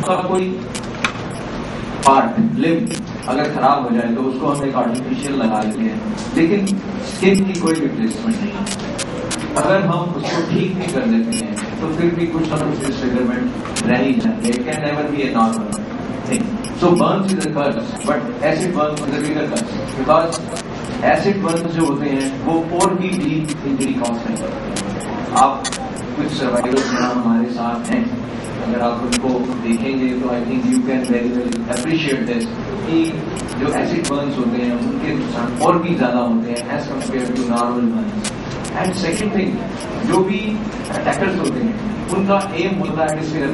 का कोई part limb अगर खराब हो जाए तो उसको हम एक आर्टिफिशियल लगा लेते हैं, लेकिन स्किन की कोई रिप्लेसमेंट नहीं है। अगर हम उसको ठीक भी कर देते हैं तो फिर भी कुछ ना कुछ डिसफिगरमेंट रह ही जाते हैं। It can never be a normal thing. So burns is a curse, but acid burns is a bigger curse, because acid burns जो होते हैं वो और भी डीप इंजरी कॉज करते हैं। आप कुछ सर्वाइवर्स हमारे साथ हैं, अगर आप उनको देखेंगे तो I think you can very very appreciate this कि जो एसिड बर्न्स होते हैं उनके नुकसान और भी ज्यादा होते हैं as compare to normal burns. And second thing, जो भी अटैकर्स होते हैं उनका एम होता है डिसफिगर।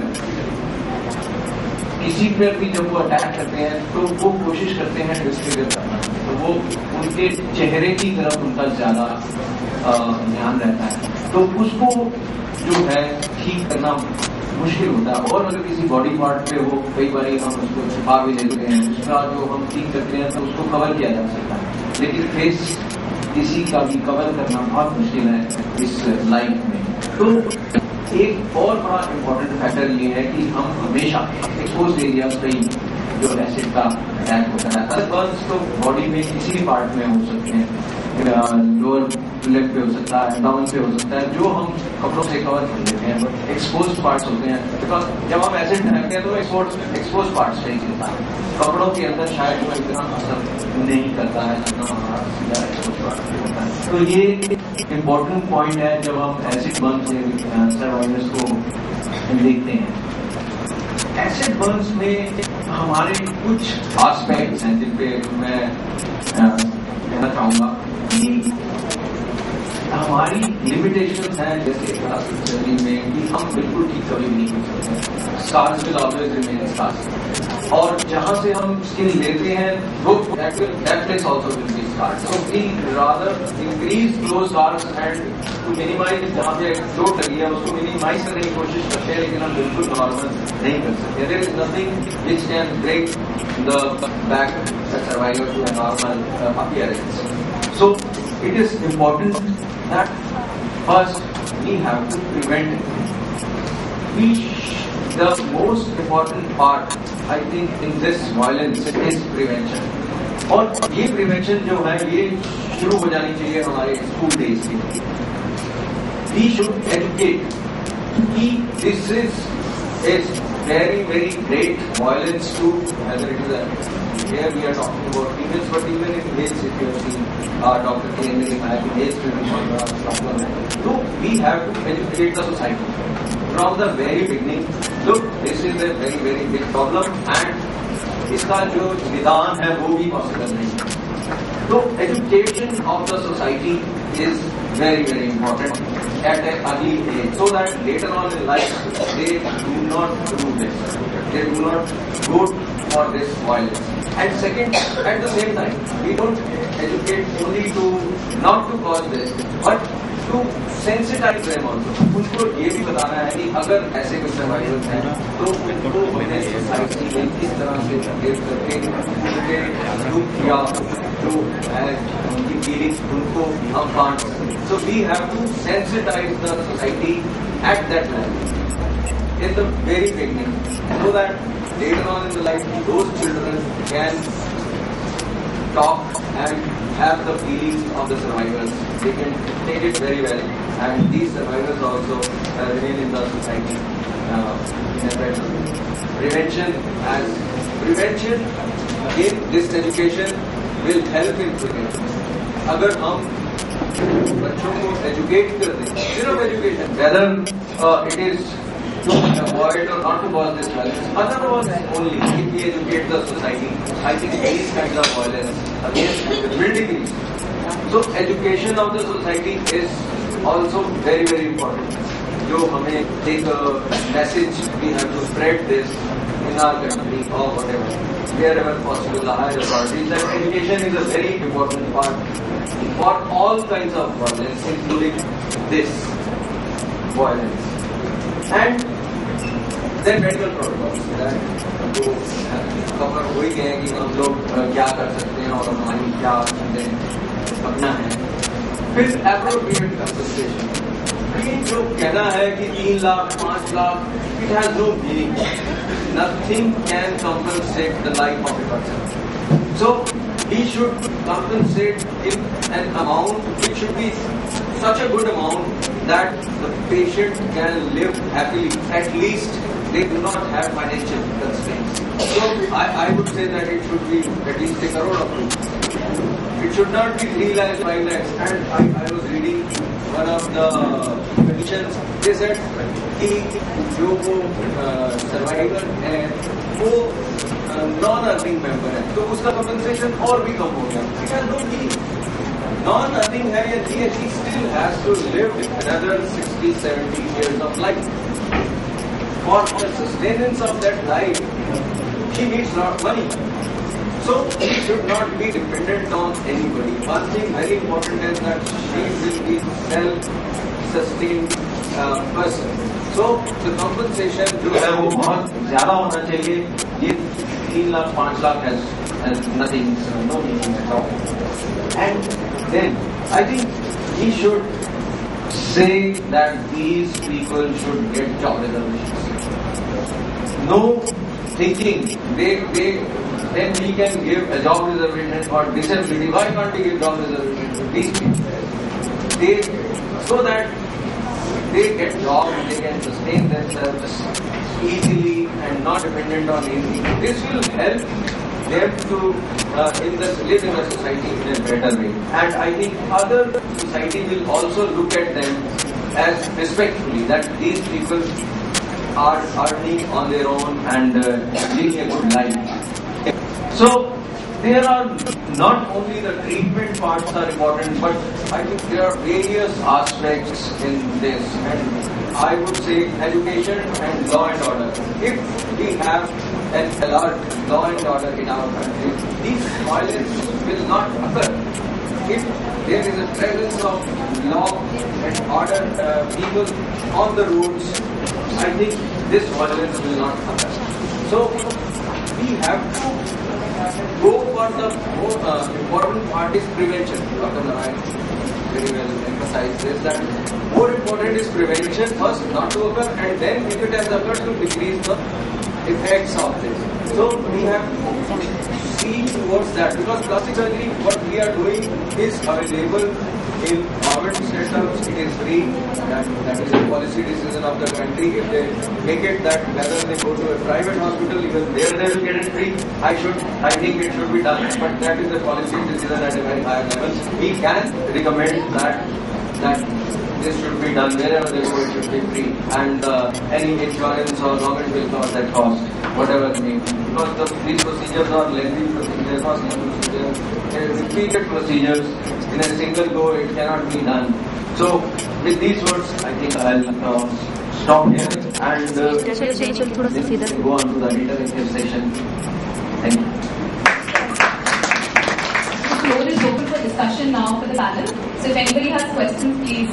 किसी पर भी जब वो अटैक करते हैं तो वो कोशिश करते हैं डिसफिगर करना, तो वो उनके चेहरे की तरफ उनका ज्यादा ध्यान रहता है, तो उसको जो है ठीक करना मुश्किल होता है। और अगर किसी बॉडी पार्ट पे हो, कई बार हम उसको छुपा भी लेते हैं, उसका जो हम ठीक करते हैं तो उसको कवर किया जा सकता है, लेकिन फेस किसी का भी कवर करना बहुत मुश्किल है इस लाइफ में। तो एक और बड़ा इम्पोर्टेंट फैक्टर ये है कि हम हमेशा एक्सपोज एरिया पे जो एसिड का अटैक होता है, बर्न्स तो बॉडी में किसी भी पार्ट में हो सकते हैं, लोअर लेग पे हो सकता है, डाउन पे हो सकता है, जो हम कपड़ों से कवर कर लेते हैं, एक्सपोज पार्ट्स होते हैं। बिकॉज जब हम एसिड फेंकते हैं तो एक्सपोज पार्ट्स पे ही चलता है, कपड़ों के अंदर शायद वो इतना असर नहीं करता है जितना हमारा सीधा एक्सपोज पार्ट पे होता है। तो ये इम्पोर्टेंट पॉइंट है जब हम एसिड बर्न से सर्वाइवर्स को देखते हैं। एसिड बर्न्स में हमारे कुछ एस्पेक्ट्स हैं जिन पे मैं कहना चाहूंगा कि हमारी लिमिटेशंस हैं, जैसे प्लास्टिक सर्जरी में कि हम बिल्कुल ठीक कभी नहीं कर सकते, scars will always remain scars, और जहां से हम स्किन लेते हैं वो that place also will be scars. So we rather increase those scars and to minimise, जहां पे चोट लगी है उसको मिनिमाइज करने की कोशिश करते हैं, लेकिन हम बिल्कुल नॉर्मल नहीं कर सकते। There is nothing which can break the back survivor to a normal appearance. So it is important that first we have to prevent it. The most important part I think in this violence is prevention. और ये prevention जो है ये शुरू हो जानी चाहिए हमारे स्कूल डेज से। We should educate कि this is very very great violence to, whether it is a, here we are talking about females, but even in males, if you have seen Dr. K ने दिखाया कि males में भी बहुत बड़ा problem है। तो we have to educate the society from the very beginning. Look, this is a very very big problem and इसका जो निदान है वो भी पॉसिबल नहीं है। तो education of the society is very very important at an early age, so that later on in life they do not do this, they do not go for this violence. And second, at the same time, we don't educate only to not to cause this, but to sensitize them also. उनको ये भी बताना है कि अगर ऐसे कुछ survivors हैं तो उनको मैंने सोसाइटी में किस तरह से ट्रीट करके उनके दुख या जो है उनकी फीलिंग्स उनको हम बांट सकते। So we have to sensitize the society at that level in the very beginning, so that later on in the life those children can talk and have the feelings of the survivors. They can take it very well, and these survivors also remain in the society in a better way. Prevention again, this education will help in prevention. अगर हम बच्चों को educate कर दें, सिर्फ education, whether it is to avoid or not to cause this violence. Otherwise, only if we educate the society, I think these kinds of violence against will decrease. So education of the society is also very very important. जो हमें एक message we have to spread this in our country or whatever, wherever possible, the higher authorities, that education is a very important part for all kinds of violence, including this violence. And then medical protocols जो cover हो ही गए कि हम लोग क्या कर सकते हैं और हमारी क्या चीजें अपना है। फिर एप्रोप्रिएट कंपनसेशन, ये जो कहना है कि 3 lakh 5 lakh, it has no meaning. nothing can compensate the life of a person. So he should compensate in an amount which should be such a good amount that the patient can live happily. At least they do not have financial constraints. So I would say that it should be at least a crore of rupees. It should not be 3 lakhs, 5 lakhs. And I was reading one of the petitions. They said कि जो वो survivor है वो non-earning member है, तो उसका compensation और भी कम हो गया. Because no, he non-earning है या he still has to live another 60-70 years of life. For the sustenance of that life, he needs a lot of money. So he should not be dependent on anybody. One thing very important is that she will be self-sustained person. So the compensation जो है वो बहुत ज़्यादा होना चाहिए. ये 3 lakh 5 lakh has nothing, no meaning at all. And then I think he should say that these people should get job reservations. No thinking then he can give a job reservation for disability. Why can't he give job reservation to these people? So that they get job and they can sustain themselves easily and not dependent on anything. This will help them to live in a society in a better way. And I think other society will also look at them as respectfully, that these people are earning on their own and living a good life. So there are not only the treatment parts are important, but I think there are various aspects in this, and I would say education and law and order. If we have an alert law and order in our country, these violence will not occur. If there is a presence of law and order, people on the roads, I think this violence will not occur. So we have to go for the more important part is prevention. Dr. Narayan very well emphasized this, that more important is prevention first, not to occur, and then if it has occurred, to decrease the effects of this. So we have to see towards that, because plastic surgery, what we are doing is available in government setups. It is free. That is a policy decision of the country. If they make it that whether they go to a private hospital, even there they will get it free. I think it should be done, but that is a policy decision at a very high level. We can recommend that this should be done wherever they go. It should be free, and any insurance or government will cover that cost, whatever it may be. Because these procedures are lengthy procedures, not simple procedures. They are repeated procedures. In a single go, it cannot be done. So, with these words, I think I'll stop here and go on to the interactive session. Thank you. The floor is open for discussion now for the panel. So, if anybody has questions, please.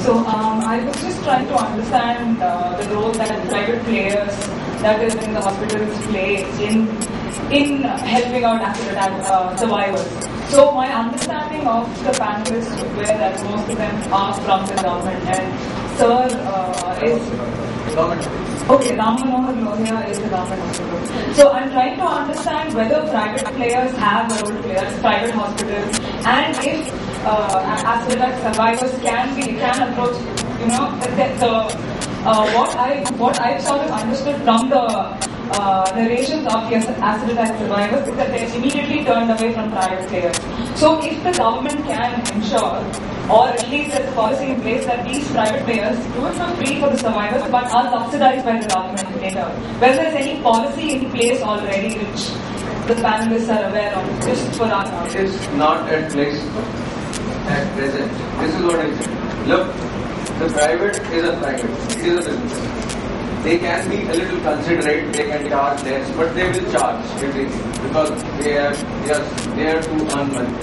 So I was just trying to understand the role that private players, that is in the hospitals, play in helping out accident survivors. So my understanding of the panelists were that most of them are from the government, and sir is Government. Okay, Ram Manohar Lohia is the government hospital. So I'm trying to understand whether private players have a role to play, that's private hospitals, and if accident survivors can approach, what I've sort of understood from the narrations of the accident survivors is that they're immediately turned away from private players. So if the government can ensure, or at least there's a policy in place that these private players do it for free for the survivors but are subsidized by the government later, whether there's any policy in place already which the panelists are aware of, just for our knowledge. It is not at place at present. This is what I say. Look, the private is a private. It is a business. They can be a little considerate, they can charge less, but they will charge everything because they are there to earn money.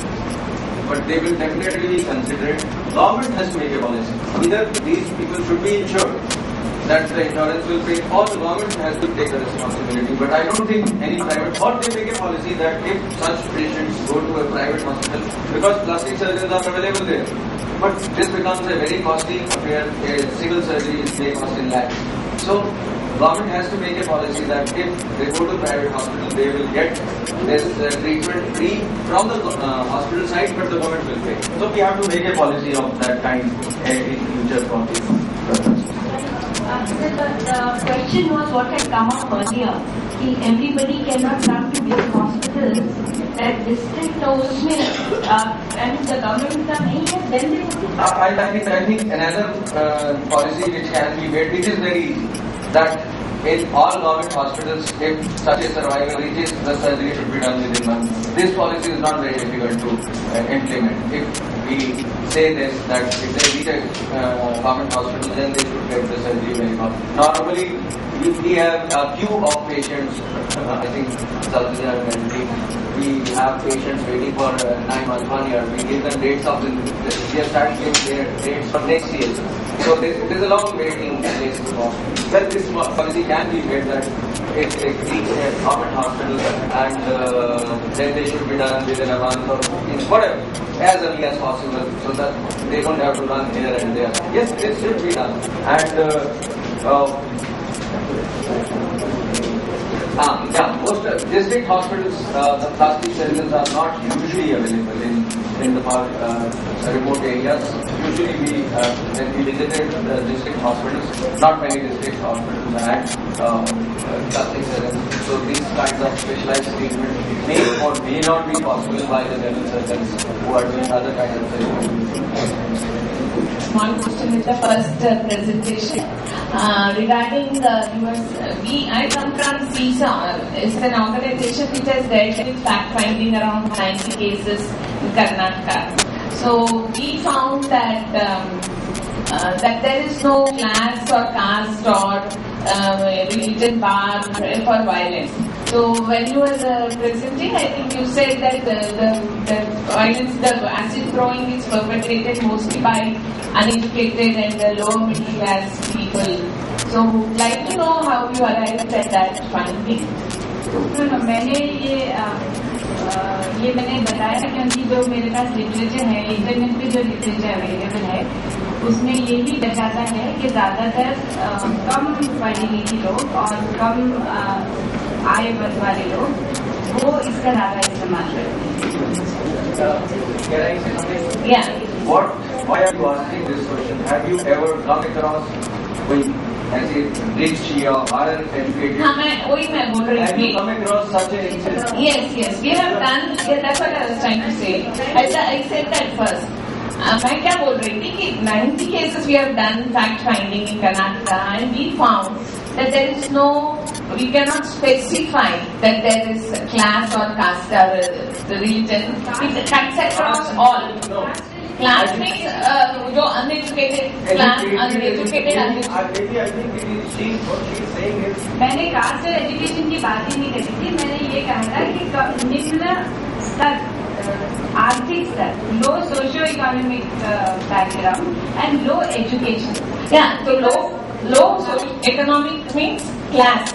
But they will definitely be considerate. Government has to make a policy. Either these people should be insured. that the insurance will pay, or the government has to take the responsibility. But I don't think any private, or they make a policy that if such patients go to a private hospital, because plastic surgeons are available there, but this becomes a very costly affair. A single surgery may cost in lakhs. So government has to make a policy that if they go to private hospital, they will get this treatment free from the hospital side, but the government will pay. So we have to make a policy of that kind in future for the the question was what had come up earlier. Everybody cannot come to big hospitals. That district or उसमें and the government का नहीं है, then they would. I think another policy which can be made, which is very easy, that in all government hospitals, if such a survival reaches, the surgery should be done within months. This policy is not very difficult to implement. If we say this, that if they reach a government hospital, then they should get the surgery very fast. Normally, we have a queue of patients. I think we have patients waiting for 9 months, 1 year. We give them dates of we have started giving their dates for next year. So there is a long waiting list. Well, this policy can be made that if they reach a government hospital and then they should be done within a month or whatever, as early as possible, so that they don't have to run here and there. Yes, this should be done. And most district hospitals, the plastic surgeons are not usually available in the remote areas. Usually when we visited the district hospitals, not many district hospitals had plastic surgeons. So these kinds of specialized treatment may or may not be possible by the general surgeons who are doing other kinds of surgery. One question with the first presentation regarding the US. I come from CISA. It's an organization which has dealt with fact-finding around 90 cases in Karnataka. So we found that that there is no class or caste or religion bar for violence. So when you were presenting, I think you said that the violence, the acid throwing is perpetrated mostly by uneducated and the lower middle class people. So would like to know how you arrived at that finding. No, मैंने बताया क्योंकि जो मेरे पास literature है, internet पे जो literature available है, उसमें ये भी बताता है कि ज़्यादातर कम पढ़े लिखे लोग और कम आय वर्ग वाले लोग वो इसका ज़्यादा इस्तेमाल करते हैं. Why are you asking this question? Have you ever come across ऐसे rich या educated? हाँ, मैं बोल रही थी. Have you come across such an incident? Yes, we have done. That's what I was trying to say. I said that first. मैं क्या बोल रही थी कि 90 cases we have done fact finding in Karnataka and we found that there is we cannot specify that there is class or caste or religion. It cuts across all. Class means जो uneducated class, uneducated. मैंने cast और education की बात ही नहीं करी थी. मैंने ये कहा था कि निम्न स्तर, आर्थिक स्तर, low socio economic background and low education. तो low economic means class.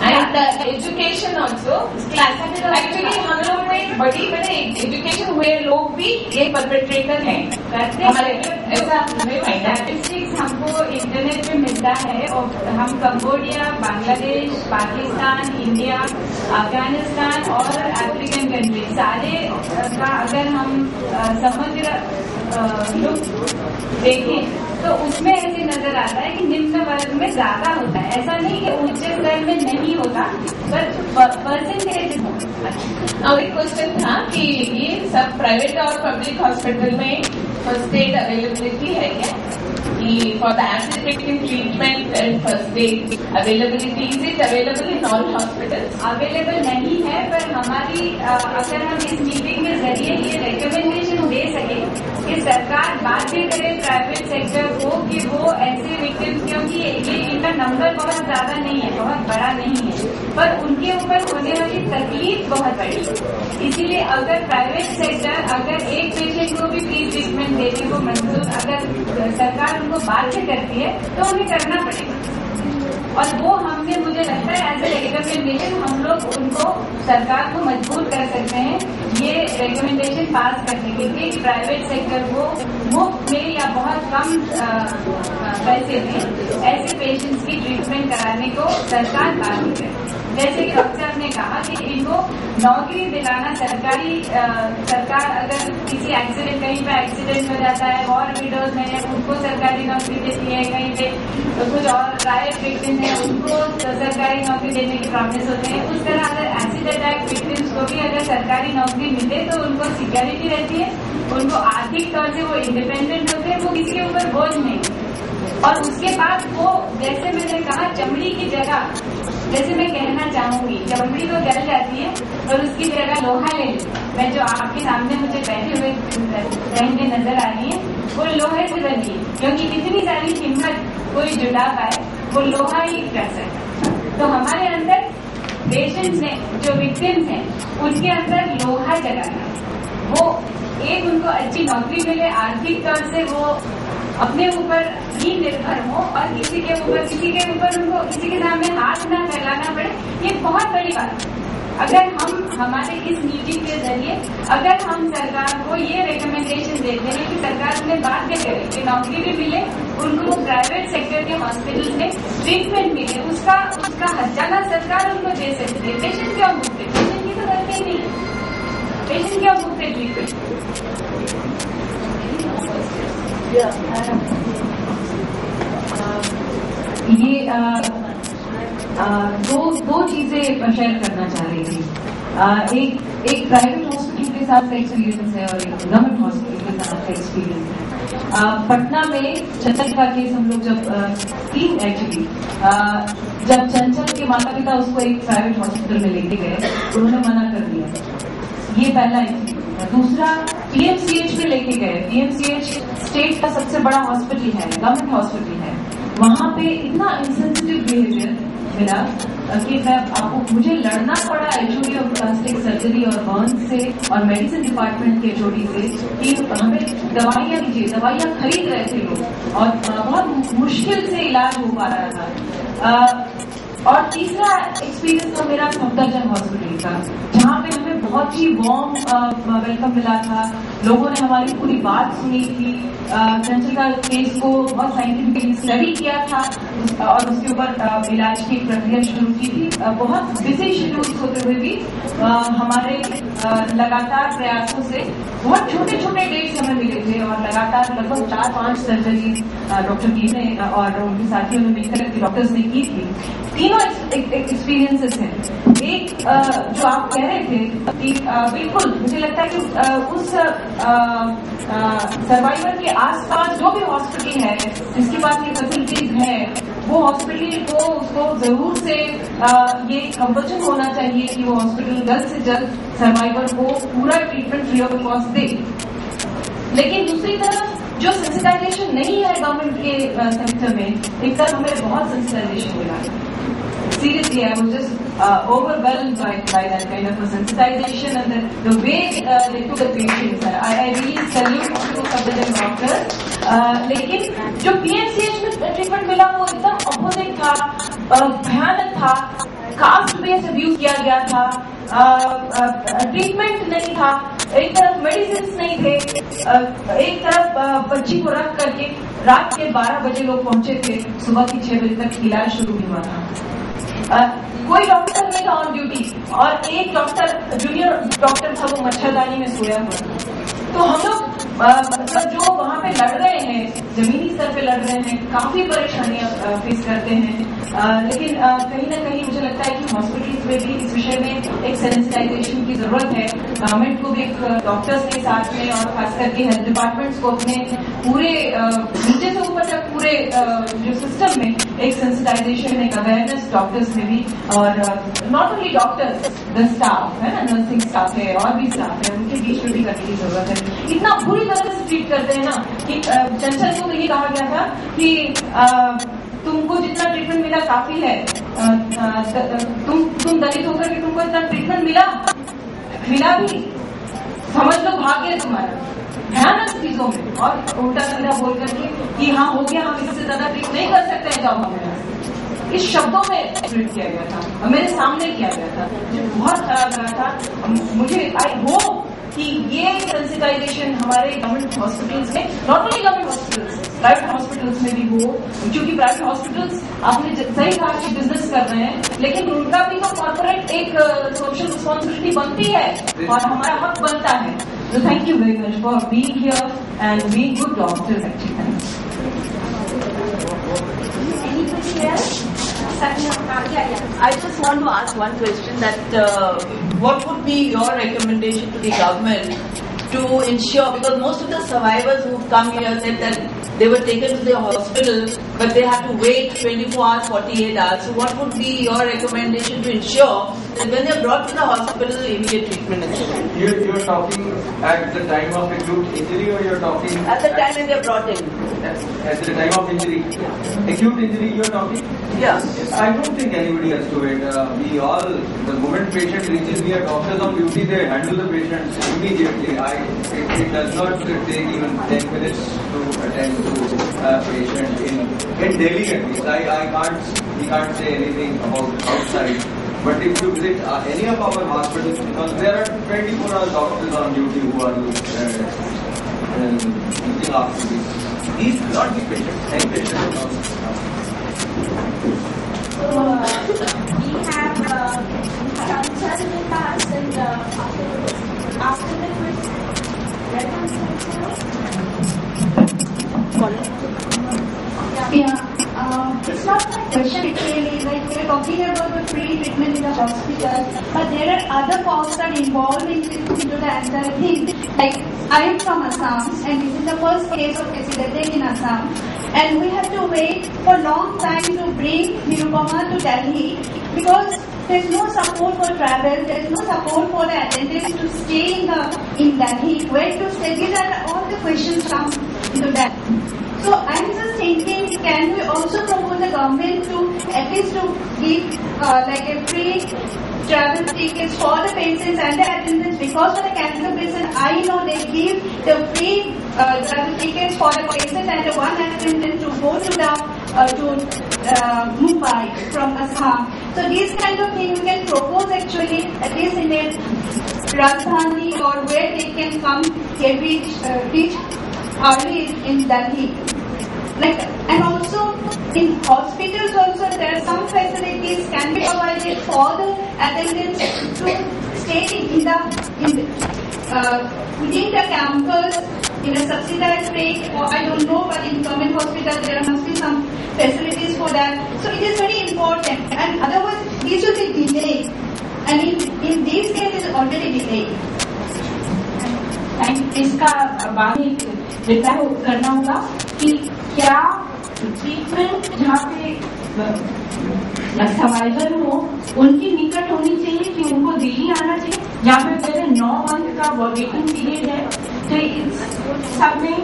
And the education also class. Actually हम लोग में बड़ी एजुकेशन हुए लोग भी ये परपेट्रेटर हैं. हमारे ऐसा स्टैटिस्टिक्स हमको इंटरनेट पे मिलता है और हम कंबोडिया, बांग्लादेश, पाकिस्तान, इंडिया, अफगानिस्तान और अफ्रीकन कंट्री सारे का अगर हम समग्र लुक देखें तो उसमें ऐसे नजर आता है कि निम्न वर्ग में ज्यादा होता है. ऐसा नहीं कि उच्च स्तर में नहीं होता, पर परसेंटेज होता. और एक क्वेश्चन था कि ये सब प्राइवेट और पब्लिक हॉस्पिटल में फर्स्ट एड अवेलेबिलिटी है क्या? कि for the acid victim treatment and first aid availability, is it available in all hospitals? Available नहीं है, पर हमारी अगर हम इस मीटिंग के जरिए ये रिकमेंडेशन दे सके कि सरकार बाध्य करे प्राइवेट सेक्टर को कि वो ऐसे विक्टिम्स, क्योंकि ये इनका नंबर बहुत ज्यादा नहीं है, बहुत बड़ा नहीं है, पर उनके ऊपर होने वाली तकलीफ बहुत बड़ी। इसीलिए अगर प्राइवेट सेक्टर अगर एक पेशेंट को भी फ्री ट्रीटमेंट देने को मंजूर अगर सरकार उनको बाध्य करती है तो उन्हें करना पड़ेगा। और वो हमने मुझे लगता है एज ए रिकमेंडेशन हम लोग उनको सरकार को मजबूर कर सकते हैं ये रिकमेंडेशन पास करने के लिए कि प्राइवेट सेक्टर को मुफ्त में या बहुत कम पैसे में ऐसे पेशेंट्स की ट्रीटमेंट कराने को सरकार बाध्य करे। जैसे कि डॉक्टर ने कहा कि इनको नौकरी दिलाना सरकार अगर किसी एक्सीडेंट कहीं पे एक्सीडेंट हो जाता है वॉर विडोज है उनको सरकारी नौकरी देती है, कहीं पे कुछ और रायट विक्टिम है उनको सरकारी नौकरी देने के प्रॉमिस होते हैं। उस तरह अगर एसिड अटैक विक्टिम्स को भी अगर सरकारी नौकरी मिले तो उनको सिक्योरिटी रहती है, उनको आर्थिक तौर से वो इंडिपेंडेंट होते हैं, वो किसी के ऊपर बोझ नहीं। और उसके बाद वो जैसे मैंने कहा चमड़ी की जगह, जैसे मैं कहना चाहूंगी चमड़ी तो जल जाती है और उसकी जगह लोहा ले ली। मैं जो आपके सामने मुझे बैठे हुए बहने नजर आ रही है वो लोहे से बनी है, क्योंकि इतनी सारी हिम्मत कोई जुटा पाए वो लोहा ही कर सकता। तो हमारे अंदर पेशेंट्स ने जो विक्टिम्स हैं उनके अंदर लोहा जगाना, वो एक उनको अच्छी नौकरी मिले, आर्थिक तौर से वो अपने ऊपर ही निर्भर हो और किसी के ऊपर उनको किसी के सामने हाथ न फैलाना पड़े, ये बहुत बड़ी बात है। अगर हम हमारे इस मीटिंग के जरिए अगर हम सरकार को ये रिकमेंडेशन देते हैं कि सरकार उन्हें बाध्य करे कि नौकरी भी मिले, उनको प्राइवेट सेक्टर के हॉस्पिटल में ट्रीटमेंट मिले, उसका हर्जाना सरकार उनको दे सकती है। पेशेंट क्यों भुगते? पेशेंट की तो गलती नहीं है, पेशेंट क्यों भुगते ट्रीटमेंट? ये दो चीजें शेयर करना चाह रही थी। एक प्राइवेट हॉस्पिटल के साथ का एक्सपीरियंस है और एक गवर्नमेंट हॉस्पिटल के साथ का एक्सपीरियंस है। पटना में चंचल का केस हम लोग जब चंचल के माता पिता उसको एक प्राइवेट हॉस्पिटल में लेके गए उन्होंने मना कर दिया, ये पहला एक्सपीरियंस। दूसरा पीएमसीएच में लेके गए, पीएमसीएच स्टेट का सबसे बड़ा हॉस्पिटल है, गवर्नमेंट हॉस्पिटल है, वहां पे इतना इंसेंसिटिव बिहेवियर मिला कि मुझे लड़ना पड़ा एचओडी ऑफ प्लास्टिक सर्जरी और बर्न से और मेडिसिन डिपार्टमेंट के एचओडी से कि हमें दवाइयां दीजिए, दवाइयां खरीद रहे थे लोग और बहुत मुश्किल से इलाज हो पा रहा था। और तीसरा एक्सपीरियंस था मेरा सफदरजंग हॉस्पिटल का, जहाँ पे हमें बहुत ही वार्म वेलकम मिला था, लोगों ने हमारी पूरी बात सुनी थी, चंचल का केस को बहुत साइंटिफिकली स्टडी किया था और उसके ऊपर इलाज की प्रक्रिया शुरू की थी। बहुत बिजी शेड्यूल होते हुए भी हमारे लगातार प्रयासों से बहुत छोटे छोटे डेट्स हमें मिले थे और लगातार लगभग 4-5 सर्जरी डॉक्टर की ने और उनके साथियों ने मिलकर डॉक्टर्स ने की थी। तीनों एक्सपीरियंसेस हैं। एक जो आप कह रहे थे कि बिल्कुल मुझे लगता है कि उस सर्वाइवर के आसपास जो भी हॉस्पिटल है जिसके पास ये फैसिलिटीज है वो हॉस्पिटल को उसको जरूर से ये कंपल्सन होना चाहिए कि वो हॉस्पिटल जल्द से जल्द सर्वाइवर को पूरा ट्रीटमेंट फ्री ऑफ कॉस्ट दे। लेकिन दूसरी तरफ जो सेंसिटाइजेशन नहीं है गवर्नमेंट के सेक्टर में, एक तरफ हमें बहुत सेंसिटाइजेशन मिला। Seriously, I was just overwhelmed by that kind of a sensitization and the way they took the patients. I really salute to Safdarjung doctors. लेकिन जो PMCH में ट्रीटमेंट मिला वो एकदम अपोजिट था, भयानक था, कास्ट बेस्ड अब्यूज किया गया था, ट्रीटमेंट नहीं था, एक तरफ मेडिसिन नहीं थे, एक तरफ बच्ची को रख करके रात के 12 बजे लोग पहुंचे थे, सुबह की 6 बजे तक इलाज शुरू हुआ था। कोई डॉक्टर नहीं था ऑन ड्यूटी और एक डॉक्टर जूनियर डॉक्टर था वो मच्छरदानी में सोया हुआ। तो हम लोग जो वहाँ पे लड़ रहे हैं, जमीनी स्तर पे लड़ रहे हैं, काफी परेशानियां फेस करते हैं। लेकिन कहीं ना कहीं मुझे लगता है कि हॉस्पिटल्स में भी इस विषय में एक सेंसिटाइजेशन की जरूरत है। गवर्नमेंट को भी डॉक्टर्स के साथ में और खास करके हेल्थ डिपार्टमेंट्स को अपने पूरे नीचे से ऊपर तक पूरे जो सिस्टम में एक सेंसिटाइजेशन, एक अवेयरनेस डॉक्टर्स में भी, और not only doctors, the staff है ना, नर्सिंग स्टाफ है और भी स्टाफ है, उनके बीच में भी करने की जरूरत है। इतना पूरी तरह से ट्रीट करते हैं ना कि चंचल को तो ये कहा गया था कि तुमको तुमको जितना ट्रीटमेंट मिला काफी है, तुम दलित होकर के तुमको इतना ट्रीटमेंट मिला भी, समझ लो भाग्य है तुम्हारा। भयानक चीजों में और उल्टा सीधा बोल करके कि हाँ हो गया, हम इससे ज्यादा ट्रीट नहीं कर सकते हैं, जाओ हमें, इस शब्दों में ट्रीट किया गया था और मेरे सामने किया गया था, मुझे बहुत खराब लगा था। मुझे आई होप कि ये सेंसिटाइजेशन हमारे गवर्नमेंट हॉस्पिटल्स में, not only government hospitals, private hospitals में भी हो, क्योंकि प्राइवेट हॉस्पिटल्स आपने सही कहा कि बिजनेस कर रहे हैं, लेकिन उनका भी तो कॉर्पोरेट एक सोशल रिस्पॉन्सिबिलिटी बनती है और हमारा हक बनता है। So thank you very much for being here and being good doctors actually. Anybody else? I just want to ask one question, that what would be your recommendation to the government to ensure, because most of the survivors who come here said that they were taken to the hospital but they had to wait 24 hours, 48 hours. So what would be your recommendation to ensure that when they are brought to the hospital, immediate treatment is given? You're talking at the time of acute injury, or you're talking At the time when they are brought in? At the time of injury. Acute injury you're talking? Yeah. I don't think anybody has to wait. The moment patient reaches here, doctors on duty, they handle the patient immediately. It does not take even 10 minutes to attend to a patient in Delhi at least. We can't say anything about outside. But if you visit any of our hospitals, because there are 24 hours doctors on duty who are looking after these not the patients, any patients. We have cancer in the past, and after that was red Yeah, it's not my question actually. Like we're talking about the free treatment in the hospital, but there are other costs that involved into the entire thing. Like I am from Assam, and this is the first case of accident in Assam, and we have to wait for a long time to bring Nirupama to Delhi because there's no support for travel, there's no support for the attendants to stay in Delhi. Where to stay? These are all the questions come into that. So I'm just thinking, can we also promote the government to at least to give like a free travel tickets for the patients and the attendants, because for the cancer patient, I know they give the free travel tickets for the patient and the one attendant to go to Mumbai from Assam. So these kind of things we can propose actually, at least in a Rajdhani or where they can come and reach early in Delhi. Like, and also in hospitals also there are some facilities can be provided for the attendants to stay within the campus in a subsidized rate, or I don't know, but in government hospitals there must be some facilities for that. So it is very important, and otherwise these will be delayed, and in these cases already delayed. इसका बाद में reply करना होगा कि क्या treatment जहाँ पे survivor हो उनकी निकट होनी चाहिए कि उनको दिल्ली आना चाहिए, जहाँ पे पहले 9 मंथ का वेटिंग पीरियड है। तो इस सब में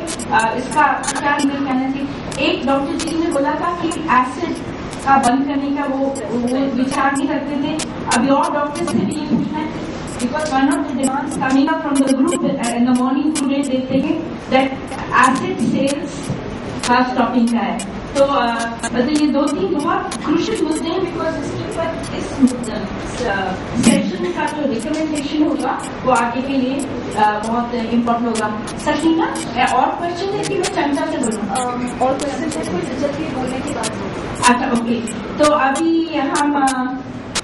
इसका क्या नहीं कहना चाहिए। एक डॉक्टर जी ने बोला था कि एसिड का बंद करने का वो विचार नहीं करते थे। अभी और डॉक्टर से भी ये पूछना है, because one of the demands coming up from the group in the morning today they say that acid sales का stopping का है। तो मतलब ये 2-3 बहुत क्रूशियल मुद्दे हैं, बिकॉज इसके ऊपर इस सेशन का जो रिकमेंडेशन होगा वो आगे के लिए बहुत इम्पोर्टेंट होगा। सकीना, और क्वेश्चन है कि मैं चंदा से बोलूँ? और क्वेश्चन है कोई जल्दी बोलने की बात। अच्छा, ओके। तो अभी हम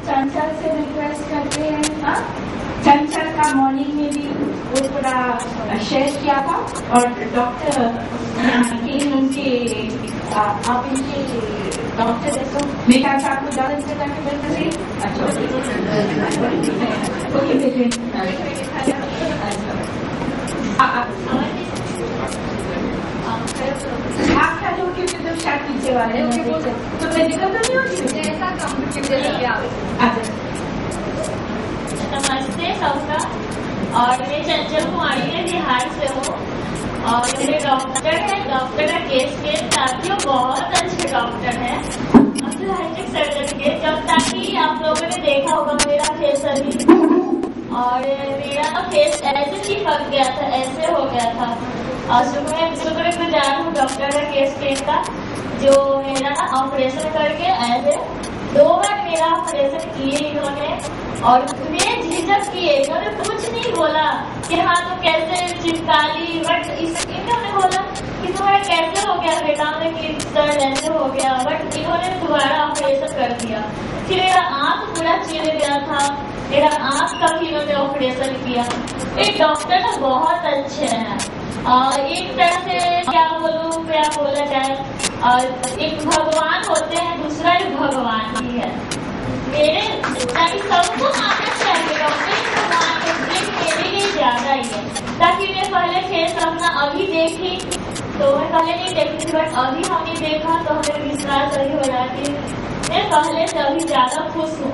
चंचल से रिक्वेस्ट करते हैं। चंचल का मॉर्निंग में भी वो थोड़ा शेयर किया था, और डॉक्टर उनके आप इनके डॉक्टर है तो मेरे ख्याल से आपको ज़्यादा इससे करके बेहतर से। अच्छा, ओके बेटे, आप क्या जो कि तो शायद पीछे वाले तो मैं दिक्कत तो नहीं होती ऐसा कम्प्यूटर। अच्छा, नमस्ते सबका, और मैं चंचल कुमारी है, बिहार से हूँ। और मेरे डॉक्टर है, डॉक्टर है केस के साथियों, बहुत अच्छे डॉक्टर है, प्लास्टिक सर्जरी के। जब ताकि आप लोगों ने देखा होगा मेरा फेस अभी, और मेरा फेस ऐसे चिपक गया था, ऐसे हो गया था। और शुक्रगुजार हूँ डॉक्टर है केस के का, जो मेरा ऑपरेशन करके ऐसे 2 बार मेरा ऑपरेशन किए इन्होंने, और इतने झिझक किए, इन्होंने कुछ नहीं बोला कि हाँ तुम कैसे चिपका ली, बट इन्होंने बोला कि तुम्हारा कैसे हो गया बेटा, कि सर ऐसे हो गया, बट इन्होंने दोबारा ऑपरेशन कर दिया। फिर मेरा आँख पूरा चिर गया था, मेरा आँख का भी इन्होंने ऑपरेशन किया। एक डॉक्टर ना बहुत अच्छे हैं, एक तरह से क्या बोला जाए, एक भगवान होते हैं, दूसरा एक भगवान ही है मेरे, ताकि सबको आना चाहिए डॉक्टर भगवान के, मेरे लिए ज्यादा ही है। ताकि मैं पहले फेस अपना अभी देखी, तो मैं पहले नहीं देखती थी, बट अभी हमने देखा तो हमें विश्वास सही हो रहा कि मैं पहले से अभी ज्यादा खुश हूँ।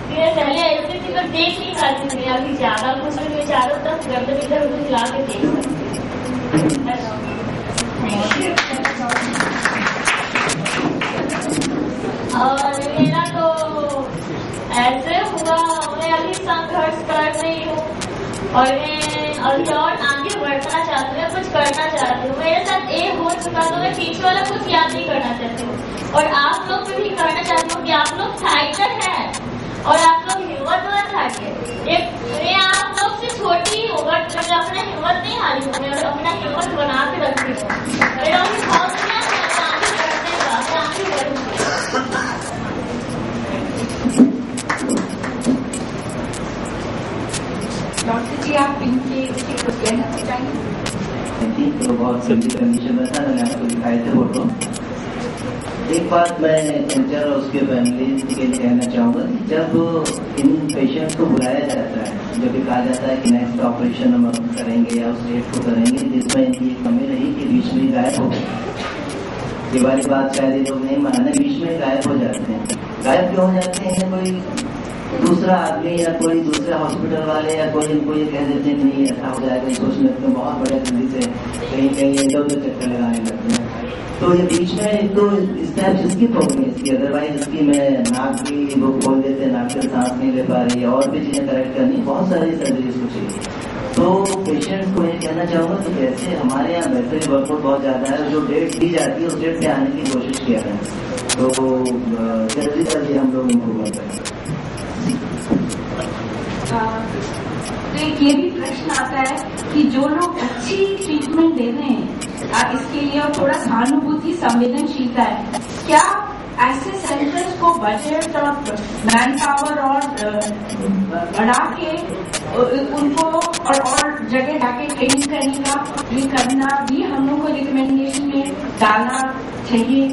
मैं पहले ऐसे थी तो देख नहीं पाती थी, अभी ज्यादा खुश हूँ, मैं चारों तरफ गर्दन इधर उधर हिला के देख सकती। और मेरा तो ऐसे हुआ, मैं अभी संघर्ष कर रही हूँ, और मैं अभी और आगे बढ़ना चाहती हूँ, कुछ करना चाहती हूँ। मेरे साथ एक हो चुका तो मैं पीछे वाला कुछ याद नहीं करना चाहती हूँ, और आप लोग को भी करना चाहती हूँ कि आप लोग फाइटर हैं, और आप लोग हिम्मत मत हारिए। मैं आप लोग से छोटी ही हूँ, बट मैं अपना हिम्मत नहीं हारी हूँ, मैं अपना हिम्मत बना के रखती हूँ। मेरा अभी हौसला है आगे बढ़ने का, मैं आगे बढ़ूंगी। डॉक्टर जी आप इनके कुछ कहना चाहेंगे? तो बहुत सही कंडीशन में था, मैंने आपको दिखाए थे फोटो। एक बात मैं कैंसर और उसके फैमिली के लिए कहना चाहूँगा कि जब इन पेशेंट को बुलाया जाता है, जब भी कहा जाता है कि नेक्स्ट ऑपरेशन हम करेंगे या उस डेट को करेंगे, जिसमें इनकी कमी रही कि बीच में गायब हो गए। ये वाली बात शायद ये लोग नहीं माने, बीच में गायब हो जाते हैं। गायब क्यों हो जाते हैं? कोई दूसरा आदमी या कोई दूसरे हॉस्पिटल वाले या कोई इनको ये कह देते हैं नहीं ऐसा हो जाएगा, सोचने लगते हैं, बहुत बड़े जल्दी से कहीं कहीं इधर उधर चक्कर लगाने लगते हैं। तो ये बीच में तो स्टेप्स इसकी प्रॉब्लम है इसकी, अदरवाइज इसकी मैं नाक की वो खोल देते हैं, नाक से सांस नहीं ले पा रही है, और भी चीजें करेक्ट करनी, बहुत सारी सर्जरी इसको चाहिए। तो पेशेंट को ये कहना चाहूँगा कि जैसे हमारे यहाँ वैसे भी वर्कआउट बहुत ज्यादा है, जो डेट दी जाती है उस डेट पे आने की कोशिश किया है, तो जल्दी जल्दी हम लोग इम्प्रूवमेंट करें। तो एक ये भी प्रश्न आता है कि जो लोग अच्छी ट्रीटमेंट दे रहे हैं इसके लिए और थोड़ा सहानुभूति संवेदनशीलता है, क्या ऐसे सेंटर्स को बजट और मैन पावर और बढ़ा के उनको और जगह जाके ट्रेनिंग करने का ये करना भी हम लोग को रिकमेंडेशन में डालना चाहिए?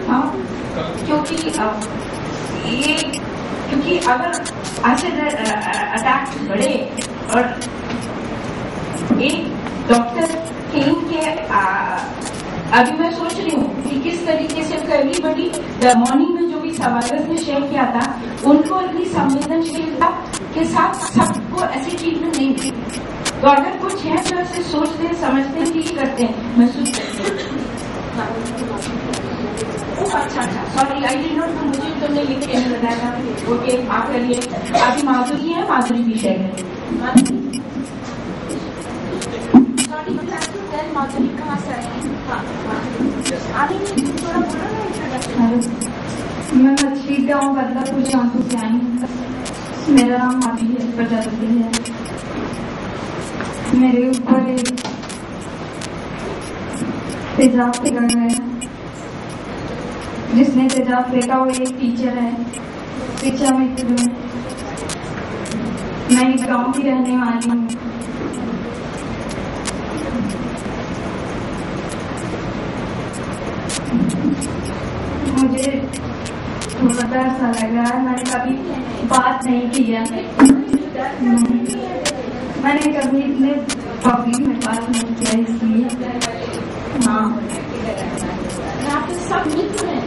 हाँ, क्योंकि अगर एसिड अटैक बढ़े और एक डॉक्टर के अभी मैं सोच रही हूँ कि किस तरीके से एवरीबडी मॉर्निंग में जो भी सर्वाइवर्स ने शेयर किया था, उनको इतनी संवेदनशीलता के साथ सबको ऐसी ट्रीटमेंट नहीं मिली। तो अगर कुछ है जो ऐसे सोचते हैं, समझते हैं कि करते हैं, महसूस करते हैं। अच्छा, सॉरी आई डिड नॉट, मुझे तुमने लिख के नहीं बताया था। ओके, आप करिए। अभी माधुरी है, माधुरी भी शेयर करें। माधुरी कहाँ से आई? मैं मछली गाँव बदलापुर जौनपुर से आई हूँ। मेरा नाम माधुरी प्रजापति है। मेरे ऊपर एक तेजाब फेंका गया है। जिसने तेजाब फेंका वो एक टीचर है, शिक्षा मित्र है। मैं इस गाँव की रहने वाली हूँ। मुझे थोड़ा डर सा लग रहा है, मैंने कभी बात नहीं की है, मैंने कभी इतने पब्लिक में बात नहीं किया, इसलिए हाँ सब मित्र हैं।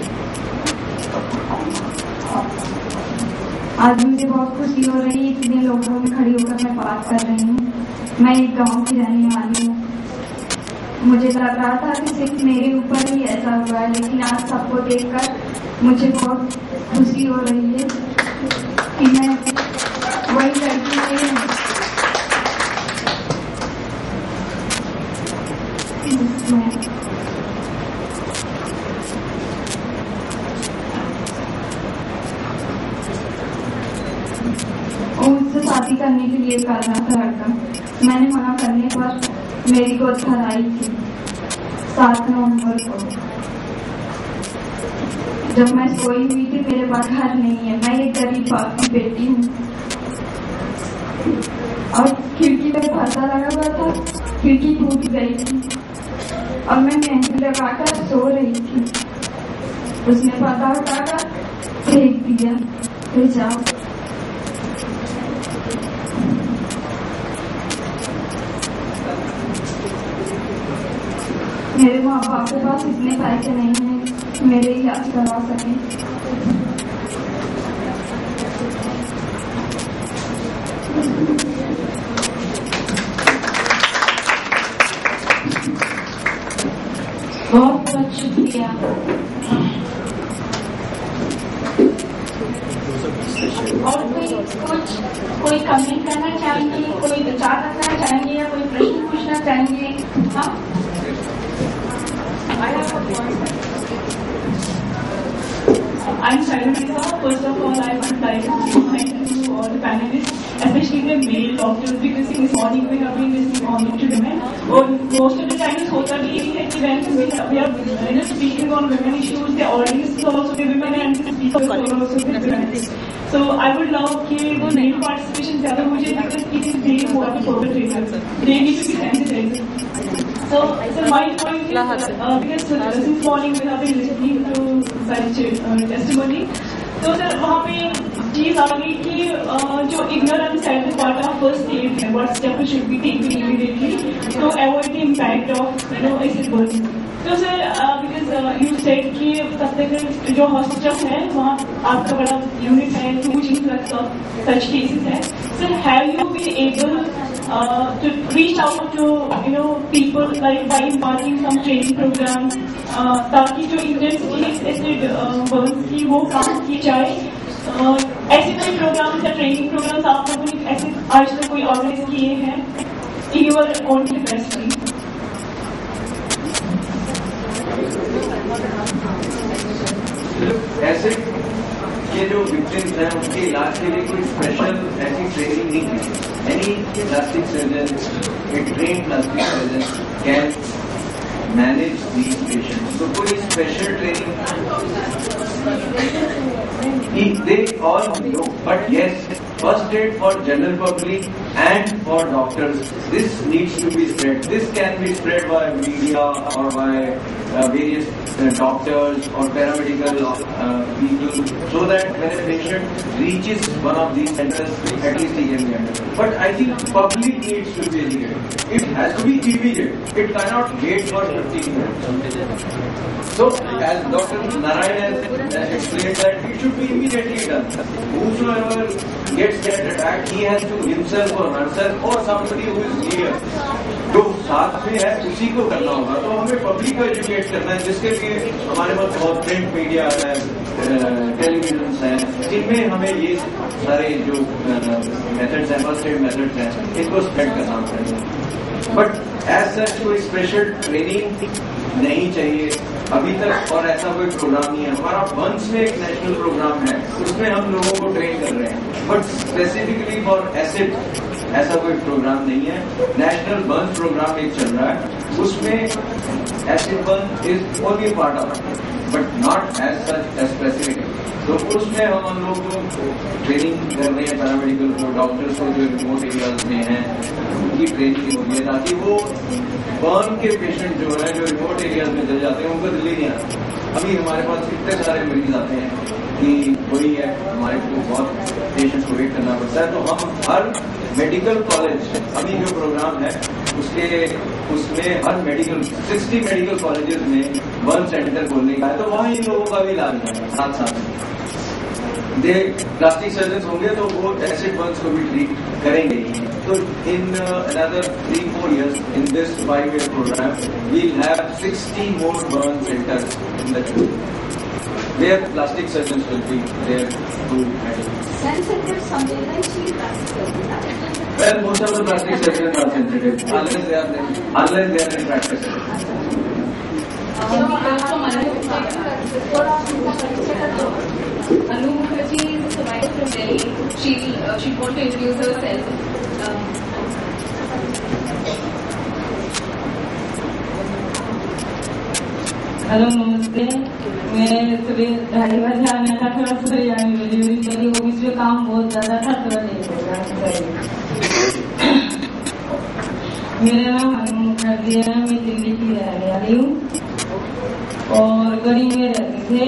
आज मुझे बहुत खुशी हो रही है, इतने लोगों में खड़ी होकर मैं बात कर रही हूँ। मैं एक गाँव की रहने वाली हूँ। मुझे लग रहा था कि सिर्फ मेरे ऊपर ही ऐसा हुआ है, लेकिन आज सबको देखकर मुझे बहुत खुशी हो रही है कि मैं वही लड़की नहीं हूँ। मुझसे शादी करने के लिए कर रहा था लड़का। मैंने मना करने पर मेरी को धराई थी 7 नवंबर को। जब मैं सोई हुई थी, मेरे पास घर नहीं है, मैं एक गरीब बाप की बेटी हूँ और खिड़की पे पर्दा लगा हुआ था, खिड़की टूट गई थी और मैं मेहंदी लगाकर सो रही थी। उसने पर्दा उठाकर फेंक दिया। फिर जाओ, मेरे माँ बाप के पास इतने पैसे नहीं हैं मेरे इलाज करवा सकें। बहुत बहुत शुक्रिया। और कोई कमेंट करना चाहेंगे, कोई विचार रखना चाहेंगे या कोई प्रश्न पूछना चाहेंगे? हाँ, I'm Shailendra. First of all, I would like to thank you all the panelists, especially the male doctors, because this morning we have been listening only to women. और most of the time होता भी यही है कि when we are speaking on women issues, the audience is also the women and the speakers are also the women. So I would love कि male participation ज़्यादा हो जाए because it is they who are the perpetrators. They need to be sensitized. So my point is because since morning we have been listening to such testimony. तो sir वहाँ पे चीज आ गई कि जो ignorance at the part of first aid है, what steps should be taken immediately to avoid the impact of acid burning. तो sir because you said कि सबसे जो hospital है वहाँ आपका बड़ा unit है, huge influx of such cases है. So have you been able to reach out to people like by imparting some training programs ताकि जो इंटेंस एसिड बर्न्स की वो काम की जाए? ऐसे कोई प्रोग्राम्स या ट्रेनिंग प्रोग्राम्स आप लोगों ने ऐसे आज तक कोई ऑर्गेनाइज किए हैं in your own capacity? Acid के जो विक्टिम्स हैं उनके इलाज के लिए कोई स्पेशल ऐसी ट्रेनिंग नहीं है। Any plastic surgeon, A train plastic surgeon can manage these patients. तो कोई special training they all know, but yes, first aid for general public and for doctors, this needs to be spread. This can be spread by media or by various doctors or paramedical people, so that when a patient reaches one of these centers, at least he can be understood. But I think public needs to be educated. It has to be immediate. It cannot wait for 15 minutes. So, as Dr. Narayan has explained that it should be immediately done. Whosoever gets that attack, he has to himself or herself or somebody who is near, जो साथ में है उसी को करना होगा। तो हमें पब्लिक को एजुकेट करना है, जिसके लिए हमारे पास बहुत प्रिंट मीडिया है, टेलीविजन है, जिनमें हमें ये सारे जो मेथड्स हैं, फर्स्ट एड मेथड्स हैं, इनको स्प्रेड करना चाहिए। बट एज सच कोई स्पेशल ट्रेनिंग नहीं चाहिए अभी तक, और ऐसा कोई प्रोग्राम नहीं है। हमारा बंस में एक नेशनल प्रोग्राम है, उसमें हम लोगों को ट्रेन कर रहे हैं, बट स्पेसिफिकली फॉर एसिड ऐसा कोई प्रोग्राम नहीं है। नेशनल बर्न प्रोग्राम एक चल रहा है, उसमें acid burn is only part of it, but not as such as specific. तो उसमें हम लोग को ट्रेनिंग कर रहे हैं, पैरामेडिकल को, डॉक्टर्स को जो रिमोट एरियाज में हैं उनकी ट्रेनिंग हो रही है, ताकि वो बर्न के पेशेंट जो है जो रिमोट एरियाज में चले जाते हैं उनको दिल्ली नहीं आता। अभी हमारे पास इतने सारे मरीज आते हैं कि वही है, हमारे को बहुत पेशेंट्स को वेट करना पड़ता है। तो हम हर मेडिकल कॉलेज, अभी जो प्रोग्राम है उसमें हर मेडिकल 60 मेडिकल कॉलेजेस में बर्न सेंटर खोलने का है, तो वहाँ इन लोगों का भी इलाज है साथ साथ में। प्लास्टिक सर्जन होंगे तो वो एसिड बर्न्स को भी ट्रीट करेंगे ही। तो इन another 3-4 years in this 5-year program we'll have 60 more burn centers in the country where plastic surgeons will be there to handle. Sensitive संवेदनशील Well, most of the plastic surgeons are sensitive unless they are in practice. Anu Mukherjee is a survivor from Delhi. She want to introduce herself. Hello नमस्ते। मैं सुबह 2:30 बजे आना था, थोड़ा सुबह आने डिलीवरी करी, वो इसमें काम बहुत ज्यादा था, थोड़ा लेट हो गया। मेरा नाम अनु मुखर्जी है, मैं दिल्ली की रहने वाली हूँ और गरीब में रहते थे।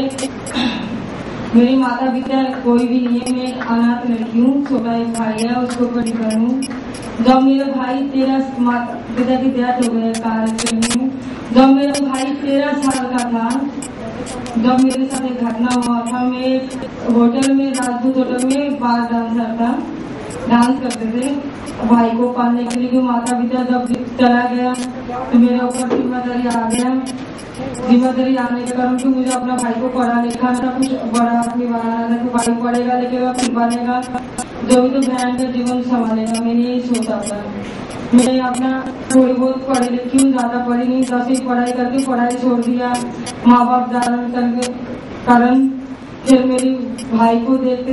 मेरी माता पिता कोई भी नहीं है, मैं अनाथ लड़की हूँ। छोटा एक भाई है, उसको बड़ी करूँ। जब मेरा भाई 13 पिता की डेथ हो गई कार एक्सीडेंट में, जब मेरा भाई 13 साल का था, जब मेरे साथ एक घटना हुआ था। मैं होटल में, राजपूत होटल में बार डांसर था, डांस करते थे। भाई को पालने के लिए माता पिता जब चला गया तो मेरे ऊपर जिम्मेदारी आ गया। जिम्मेदारी आने के कारण कि मुझे अपना भाई को पढ़ा लिखा था, कुछ बड़ा आदमी बनाना था कि भाई पढ़ेगा लिखेगा फिर बनेगा, जो भी तो बहन का जीवन संभालेगा। मैंने यही सोचा था। मैं अपना थोड़ी बहुत पढ़ी लिखी हूँ, ज्यादा पढ़ी नहीं, 10वीं पढ़ाई करके पढ़ाई छोड़ दिया माँ बाप धारण करके कारण। फिर मेरी भाई को देखते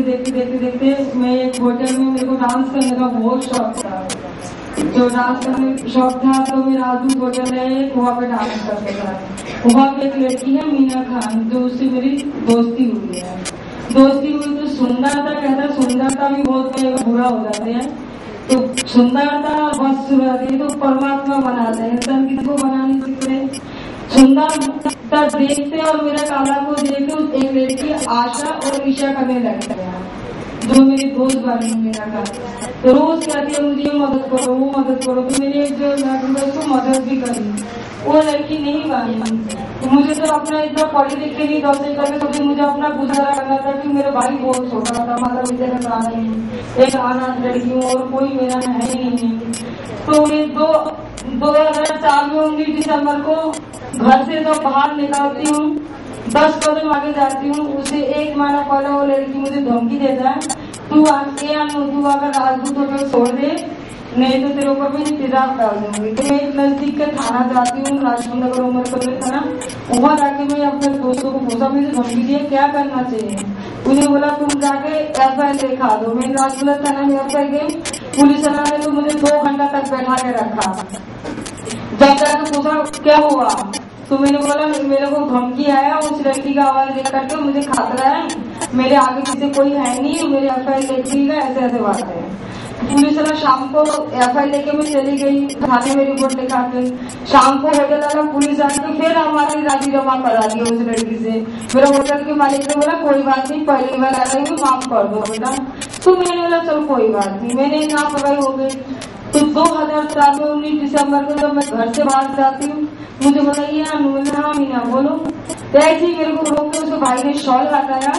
मैं एक होटल में, मेरे को डांस करने का बहुत शौक था। जो डांस करने शौक था तो मैं राजपूत होटल है, वहाँ पे डांस करते था। वहाँ पे एक लड़की है मीना खान, जो उससे मेरी दोस्ती हुई है। दोस्ती हुई तो सुंदरता कहता, सुंदरता भी बहुत बुरा हो जाते हैं। तो सुंदरता बस रहती तो परमात्मा बनाते हैं, इंसान किसी को बना नहीं सकते। सुंदरता देखते और मेरा काला को देखते एक लड़की आशा और ईशा करने लगता है, जो मेरी दोस्त बनी मेरा का। तो रोज कहती है मुझे ये मदद करो, वो मदद करो। तो मैंने जो लड़की उसको मदद भी करी, वो लड़की नहीं बनी। तो मुझे तो अपना इतना पढ़ी लिखी नहीं, 10वीं करके सोची मुझे अपना गुजारा करना था कि मेरा भाई बहुत छोटा था, माता पिता का कहा नहीं, एक अनाथ लड़की हूँ और कोई मेरा है ही नहीं। तो मैं 2004 में 19 दिसंबर को घर से जब बाहर निकलती हूँ, 10 कदम आगे जाती हूँ, उसे 1 महीना पहले वो लड़की मुझे धमकी देता है, तू अगर राजपूत होकर छोड़ दे, नहीं तो तेरे ऊपर मैं इंतजार डाल दूंगी। तो मैं नजदीक के थाना जाती हूँ, राजपूत नगर उमर कदर थाना। वहाँ जाके मैं अपने दोस्तों को पूछा मुझे धमकी दिए क्या करना चाहिए। उन्हें बोला तुम जाके FIR लिखा दो। मैं राजपूत थाना में FIR गई, पुलिस वाला ने तो मुझे 2 घंटा तक बैठा के रखा। जब जाके पूछा क्या हुआ तो मैंने बोला मेरे को धमकी आया, उस लड़की का आवाज देख करके मुझे खतरा है, मेरे आगे पीछे कोई है नहीं, मेरे FIR लिखिएगा, ऐसे बात है। पुलिस वाला शाम को FIR लेके मैं चली गई थाने में, रिपोर्ट लिखा के। शाम को होटल वाला पुलिस आके फिर हमारी राजी जमा करा दी उस लड़की से। मेरा होटल के मालिक ने बोला कोई बात नहीं, पहली बार आ रही हूँ, माफ कर दो बेटा। तो मैंने बोला चलो कोई बात नहीं, मैंने लापरवाही हो गई। तो 2004 में 19 दिसंबर को जब मैं घर से बाहर जाती हूँ, मुझे बोला ये हाँ मीना बोलो। तो ऐसे ही मेरे को रोक के उसके भाई ने शॉल लगाया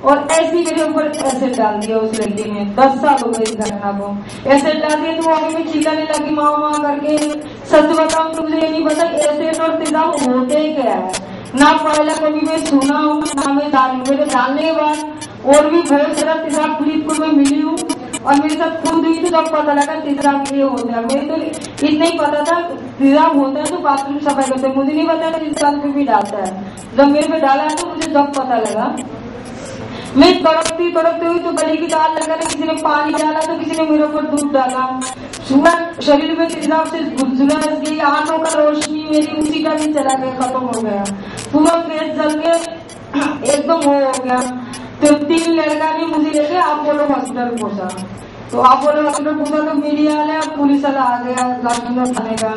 और ऐसे ही मेरे ऊपर एसिड डाल दिया उस लड़की ने। 10 साल हो गए इस घटना को। एसिड डाल दिया तो आगे में चिल्लाने लगी माँ करके। सच बताऊं तो मुझे ये नहीं पता एसिड और तेजाब होते ही क्या है, ना पहले कभी मैं सुना हूँ ना मैं जानी। मेरे जानने के बाद और भी बहुत सारा तेजाब फरीदपुर में मिली हूँ और मेरे साथ खुद हुई तो जब पता लगा तेजाब ये होता है। मुझे तो इतना ही पता था तेजाब होता है तो बाथरूम सफाई करते हैं, मुझे नहीं पता था इंसान पे भी डालता है। जब मेरे पे डाला तो मुझे जब पता लगा, मैं तड़पती हुई तो गले की दाल लगा, किसी ने पानी डाला तो किसी ने मेरे ऊपर दूध डाला। पूरा शरीर में तेजाब से झुलस गई, आंखों का रोशनी मेरी उसी का भी चला गया, खत्म हो गया, पूरा पेट जल के एकदम हो गया। तो 3 लड़का ने मुझे लेके अपोलो हॉस्पिटल पहुंचा। तो अपोलो हॉस्पिटल पहुंचा तो मीडिया वाले पुलिस वाला आ गया लाजपत थाने का।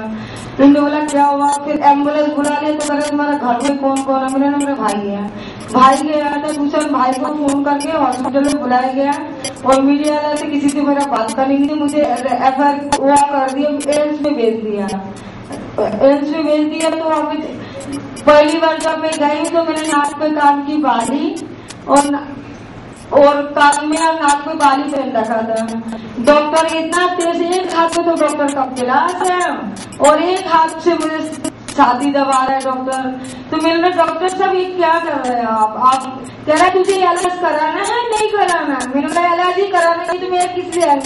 उन्होंने बोला क्या हुआ, फिर एम्बुलेंस बुला लिया। तो कहा तुम्हारा घर में कौन कौन है, मेरा भाई है। भाई गया था, दूसरे भाई को फोन करके हॉस्पिटल में बुलाया गया और मीडिया वाले से किसी से मेरा बात करनी थी। मुझे FIR कर दिया, एम्स में भेज दिया। तो अभी पहली बार जब मैं गई तो मैंने नाक पे कान की बाली और मेरा नाक में बाली पहन रखा था। डॉक्टर इतना तेज, एक हाथ में तो डॉक्टर का गिलास है और एक हाथ से मुझे छाती दबा रहा है डॉक्टर। तो मैंने डॉक्टर साहब ये क्या कर रहे हैं आप कह रहे तुझे इलाज कराना है नहीं कराना। मैंने कहा इलाज ही कराना नहीं तो मैं किस लिए आई।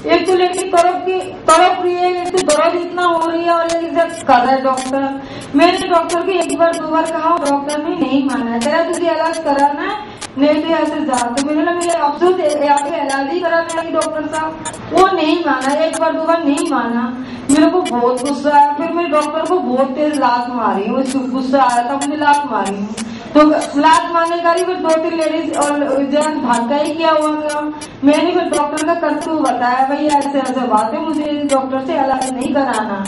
एक तो लेकिन तड़प रही है, एक तो दर्द इतना हो रही है और एक कर रहा है डॉक्टर। मैंने डॉक्टर को एक बार 2 बार कहा, डॉक्टर ने नहीं माना, कह रहा तुझे इलाज कराना है नहीं तो ऐसे जा। तो मैंने कहा मेरे अफसोस इलाज ही कराना है डॉक्टर साहब, वो नहीं माना, एक बार 2 बार नहीं माना। मेरे को बहुत गुस्सा आया, फिर मैं डॉक्टर को बहुत तेज लात मारी हूँ, गुस्सा आया था मुझे लात मारी हूँ। तो लात मारने का फिर 2-3 लेडीज और जेंट्स भागा ही किया हुआ था। मैंने फिर डॉक्टर का कर्तव्य बताया, भाई ऐसे ऐसे बात है, मुझे डॉक्टर से इलाज नहीं कराना।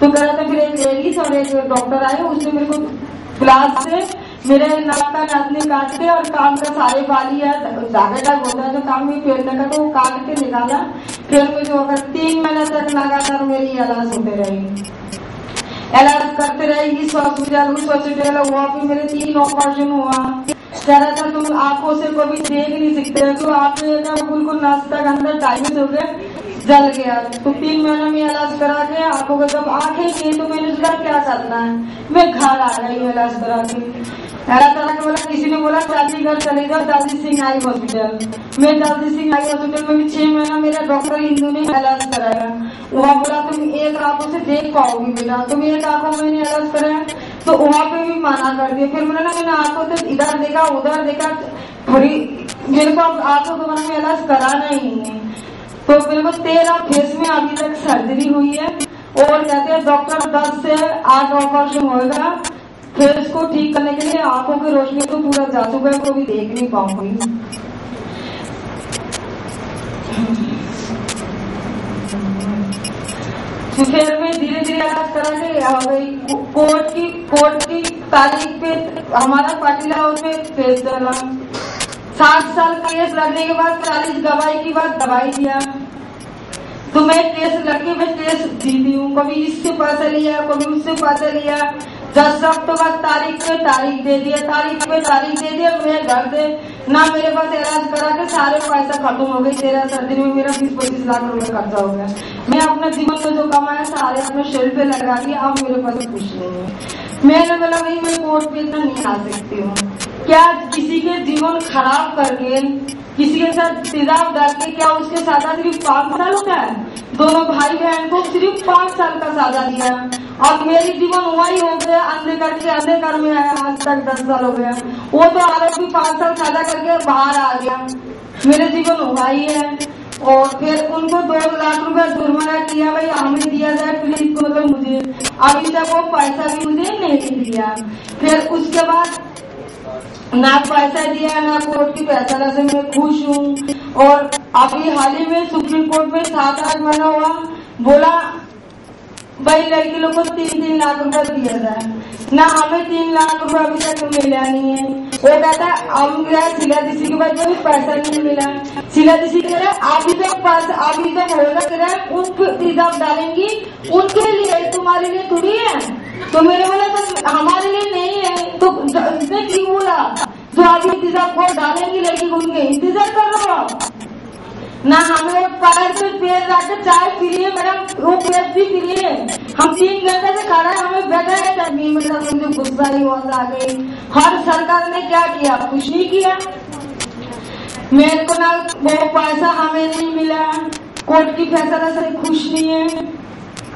तो कह रहा था, फिर एक लेडीज और एक डॉक्टर आए, उसने मेरे को क्लास से मेरे नाक का नाचने काट के और कान का सारे बाली या धागा टाइप होता है जो कान में पेड़ने का, तो वो काट के निकाला। फिर मुझे अगर 3 महीने तक लगातार मेरी इलाज होते रही, इलाज करते रही इस हॉस्पिटल उस हॉस्पिटल। वहाँ पे मेरे 3 ऑपरेशन हुआ। कह रहा था तुम आंखों से कभी देख नहीं सकते, तो आपने बिल्कुल नाश्ता के अंदर टाइम हो गया, जल गया। तो 3 महीने में इलाज करा के आंखों को जब आंखें गई तो मैंने सोचा क्या करना है, मैं घर आ गई इलाज करा के। अल्लाह ताला के बोला, किसी ने बोला चंडीगढ़ चले जाओ, दादी सिंह आई हॉस्पिटल। मैं दादी सिंह आई हॉस्पिटल में भी 6 महीना मेरा डॉक्टर हिंदू ने इलाज कराया। वहाँ बोला तुम एक आंखों से देख पाओगी बेटा, तुम एक आंखों में मैंने इलाज कराया, तो वहाँ पे भी माना कर दिया। फिर मैंने आंखों से इधर देखा उधर देखा, थोड़ी मेरे को अब आंखों दोबारा में इलाज कराना ही है। तो मेरे को 13 फेस में अभी तक सर्जरी हुई है और कहते हैं डॉक्टर 10 से 8 ऑपरेशन होगा। फेस को ठीक करने के लिए आंखों की रोशनी तो पूरा जा चुका है, कोई देख नहीं पाऊंगी। तो फिर मैं धीरे धीरे इलाज करा के कोर्ट की तारीख पे हमारा पाटिल हाउस में केस चला। 7 साल केस लगने के बाद 40 गवाही की बात दवाई दिया। तो मैं केस लड़के में केस जीती हूँ, कभी इससे पैसा लिया कभी उससे पैसा लिया। 10 अक्टूबर तारीख पे तारीख दे दिया, तारीख पे तारीख दे दिया। मेरे घर से ना मेरे पास इलाज करा के सारे पैसा खत्म हो गए। 13 सर्जरी में मेरा 20-25 लाख रुपए खर्चा हो गया। मैं अपने जीवन में जो कमाया सारे अपने शरीर पे लगा दिया, अब मेरे पास कुछ नहीं है। मैंने बोला भाई मैं कोर्ट पे इतना नहीं आ सकती हूँ। क्या किसी के जीवन खराब करके किसी के साथ तेजाब डाल के क्या उसके साजा सिर्फ 5 साल होता है? दोनों भाई बहन को सिर्फ 5 साल का साजा दिया और मेरी जीवन वही हो गया, अंधे कर में आया। आज तक 10 साल हो गया। वो तो आरोपी 5 साल साजा करके बाहर आ गया, मेरे जीवन हुआ ही है। और फिर उनको 2 लाख रुपए जुर्माना किया, भाई हमें दिया जाए प्लीज। मतलब मुझे अभी तक वो पैसा भी मुझे नहीं दिया। फिर उसके बाद ना पैसा दिया ना कोर्ट की फैसला से मैं खुश हूँ। और अभी हाल ही में सुप्रीम कोर्ट में 7-8 महीना हुआ, बोला भाई लड़की लोग को 3-3 लाख रुपए दिया जाए, ना हमें 3 लाख रुपए अभी तक मिला नहीं है। वो कहता हम सिला दिशी के बाद भी पैसा नहीं मिला। सिला दिशी कह रहा अभी तक पैसा अभी तक होगा, कह रहा उनको तेजाब डालेंगी उनके लिए, तुम्हारे लिए थोड़ी है। तो मेरे बोला तो हमारे लिए नहीं है। तो इसने क्यों बोला जो अभी तेजाब को डालेंगी लड़की को, उनके इंतजार कर रहा हो ना। हमें पैर पे पैर रखकर चाय पी लिए मैडम, वो पेट भी पी लिए। हम 3 घंटे से खा रहे हैं, हमें बैठा है तभी मतलब मुझे गुस्सा ही आ गई। हर सरकार ने क्या किया, कुछ नहीं किया। मेरे को ना वो पैसा हमें नहीं मिला, कोर्ट की फैसला से खुश नहीं है।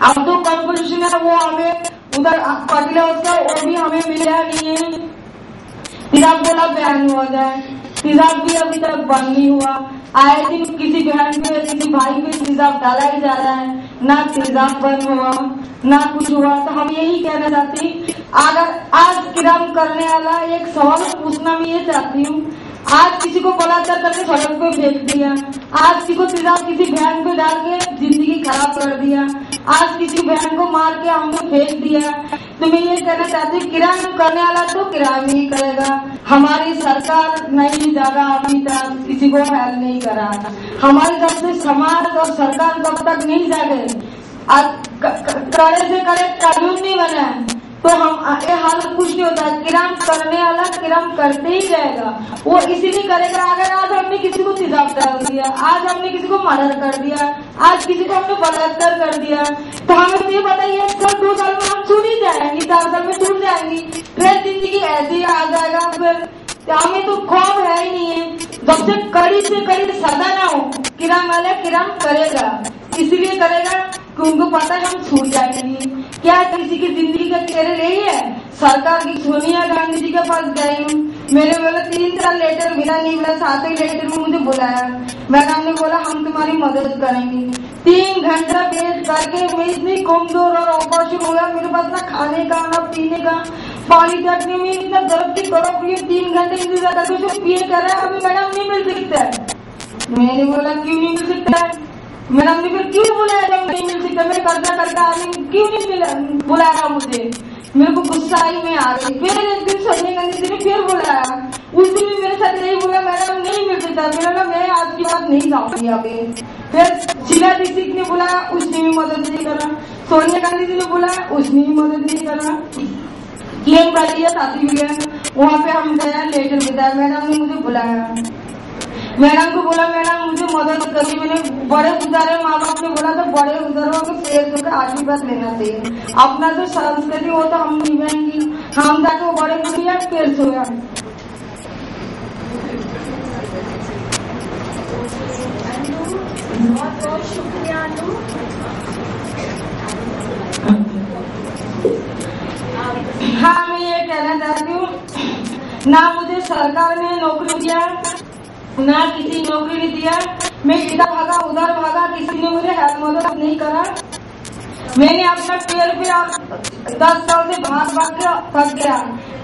अब तो कॉर्पोरेशन है वो हमें उधर पगला उसका वो भी हमें मिला नहीं है। तेजाब बोला बैन हो जाए, तेजाब भी अभी तक बंद नहीं हुआ। आए दिन किसी बहन पे किसी भाई पे तेजाब डाला ही जा रहा है, ना तेजाब बंद हुआ ना कुछ हुआ। तो हम यही कहना चाहती, अगर आज क्राइम करने वाला एक सवाल पूछना मैं ये चाहती हूँ, आज किसी को बलात्कार करके सड़क पे फेंक दिया, आज किसी को तेजाब किसी बहन पे डाल के जिंदगी खराब कर दिया, आज किसी बहन को मार के हमने फेंक दिया। तो मैं ये कहना चाहती हूँ, क्राइम करने वाला तो क्राइम ही करेगा। हमारी सरकार नहीं जागा, अभी तक किसी को हेल्प नहीं करा। हमारी तरफ से समाज और सरकार कब तक नहीं जागे, कड़े से कड़े कानून नहीं बना, तो हम ये हालत कुछ नहीं होता। किराम करने वाला किराम करते ही जाएगा, वो इसीलिए करेगा। अगर आज हमने किसी को तेजाब डाल दिया, आज हमने किसी को मर्डर कर दिया, आज किसी को हमने बलात्कार कर दिया, तो हमें तो ये बताइए 2 साल में हम छूट ही जाएंगे, 4 साल में छूट जाएंगी, फिर जिंदगी ऐसे ही आ जाएगा। फिर हमें तो खौफ है ही नहीं है। जब से कड़ी सजा ना हो, किराम वाला किराम करेगा, इसलिए करेगा कि उनको पता है हम छूट जाएंगे। क्या किसी की जिंदगी का केयर यही है? सरकार की सोनिया गांधी जी के पास गई हूँ, मेरे बोला 3 लेटर मिला, नहीं मिला, 7वें लेटर में मुझे बुलाया। मैडम ने बोला हम तुम्हारी मदद करेंगे। 3 घंटा वेट करके मैं इतनी कमजोर और ऑपरेशन हो गया, मेरे पास ना खाने का ना पीने का, पानी तकने में इतना दर्द की तरफ। ये 3 घंटे इंतजार करके जो पिए कर रहा है, अभी मैडम नहीं मिल सकता है। मैंने बोला क्यों नहीं मिल सकता है? मैडम ने फिर क्यों बुलाया जब नहीं मिल सकता? मैं करता आदमी क्यों नहीं बुलाया मुझे? मेरे को गुस्सा आई, मैं आ गई। फिर एक दिन सोनिया गांधी जी ने फिर बुलाया, उस दिन भी मेरे साथ यही बोला मैडम नहीं मिल सकता। मेरा मैं आज की बात नहीं जाऊंगी अभी। फिर शीला दीक्षित ने बुलाया, उसने भी मदद नहीं करा। सोनिया गांधी जी ने बुलाया, उसने भी मदद नहीं करा। क्लेम कर दिया शादी विज्ञान, वहाँ पे हम गया, लेटर बताया। मैडम ने मुझे बुलाया, मैडम को बोला मैडम मुझे मदद करिए। मैंने बड़े गुजारे, माँ बाप ने बोला तो बड़े गुजारों को शेर होकर आशीर्वाद लेना चाहिए। अपना जो संस्कृति वो तो हम निभाएंगी, हम जाके वो बड़े गुजरिया फिर सोया। बहुत बहुत शुक्रिया। हाँ, मैं ये कहना चाहती हूँ, ना मुझे सरकार ने नौकरी दिया, ना किसी नौकरी नहीं दिया। मैं इधर भागा उधर भागा, किसी ने मुझे हेल्प मदद नहीं करा। मैंने अपना पैर पे 10 साल से भाग के थक गया।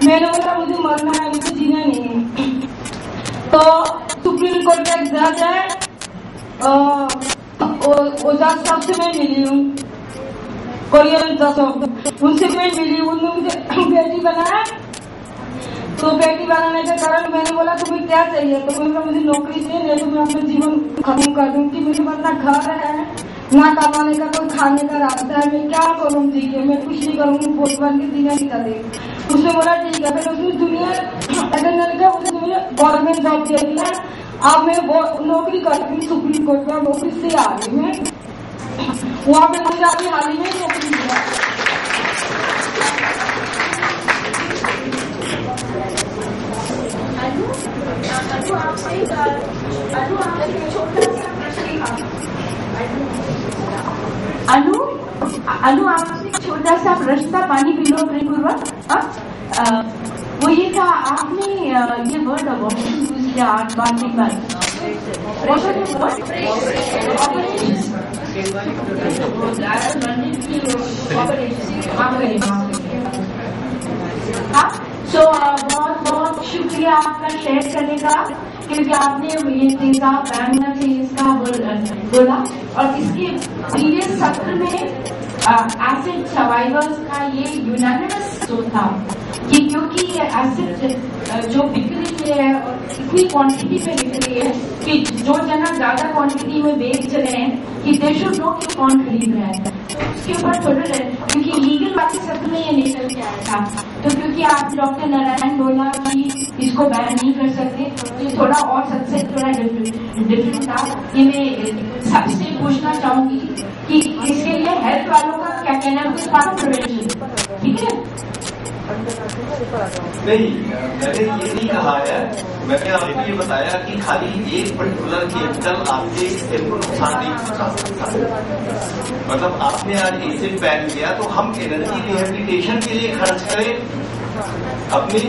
मैंने बोला मुझे मरना है, मुझे जीना नहीं है। तो सुप्रीम कोर्ट का एक जज है, वो जज साहब से मैं मिली हूँ, कोरियन जज, उनसे मैं मिली। उन्होंने मुझे बेटी बनाया। तो बेटी बनाने के कारण मैंने बोला तुम्हें क्या चाहिए? तो मैंने कहा मुझे नौकरी चाहिए, नहीं तो मैं अपना जीवन खत्म कर दूंगी। मेरे पास ना घर है, ना कमाने का कोई खाने का रास्ता है, मैं क्या करूँ जी के? मैं कुछ नहीं करूँगी, पोस्ट बन के जीना नहीं चाहती। उसने बोला ठीक है। फिर उसने दुनिया उसने मुझे गवर्नमेंट जॉब दे दिया। अब मैं नौकरी करती हूँ सुप्रीम कोर्ट में, नौकरी से आ रही मैं, वहाँ पे मुझे अभी हाल ही में नौकरी दिया। अनु आपसे छोटा सा प्रश्न था, पानी पी लो प्रेमपूर्वक। वो ये था, आपने ये वर्ड अबॉर्शन यूज किया 8 बार के बाद। बहुत बहुत शुक्रिया आपका शेयर करने का, क्योंकि आपने ये तेजाब बैन होना चाहिए इसका बोला। और इसके प्रीवियस सत्र में एसिड सर्वाइवर्स का ये यूनानिमस जो था कि क्योंकि ये एसिड जो बिक रही है इतनी क्वांटिटी पे बिक रही है कि जो जना ज्यादा क्वांटिटी में बेच रहे हैं कि दे शुड नो कि कौन खरीद रहा है। तो उसके ऊपर थोड़ा, क्योंकि लीगल बातें सत्र में ये निकल के आया था, तो क्योंकि आप डॉक्टर नारायण बोला कि इसको बैन नहीं कर सकते, तो ये थोड़ा और सबसे थोड़ा डिफरेंट था। ये मैं सबसे पूछना चाहूंगी कि इसके लिए हेल्थ वालों का क्या कहना है, पार्ट ऑफ प्रिवेंशन, ठीक है? नहीं, मैंने ये नहीं कहा है। मैंने आपको ये बताया कि खाली एक पर्टिकुलर केमिकल आपके स्किन को नुकसान नहीं पहुंचा सकता। मतलब आपने आज एसिड बैन किया तो हम एनर्जी रिहेबिलिटेशन के लिए खर्च करें अपनी,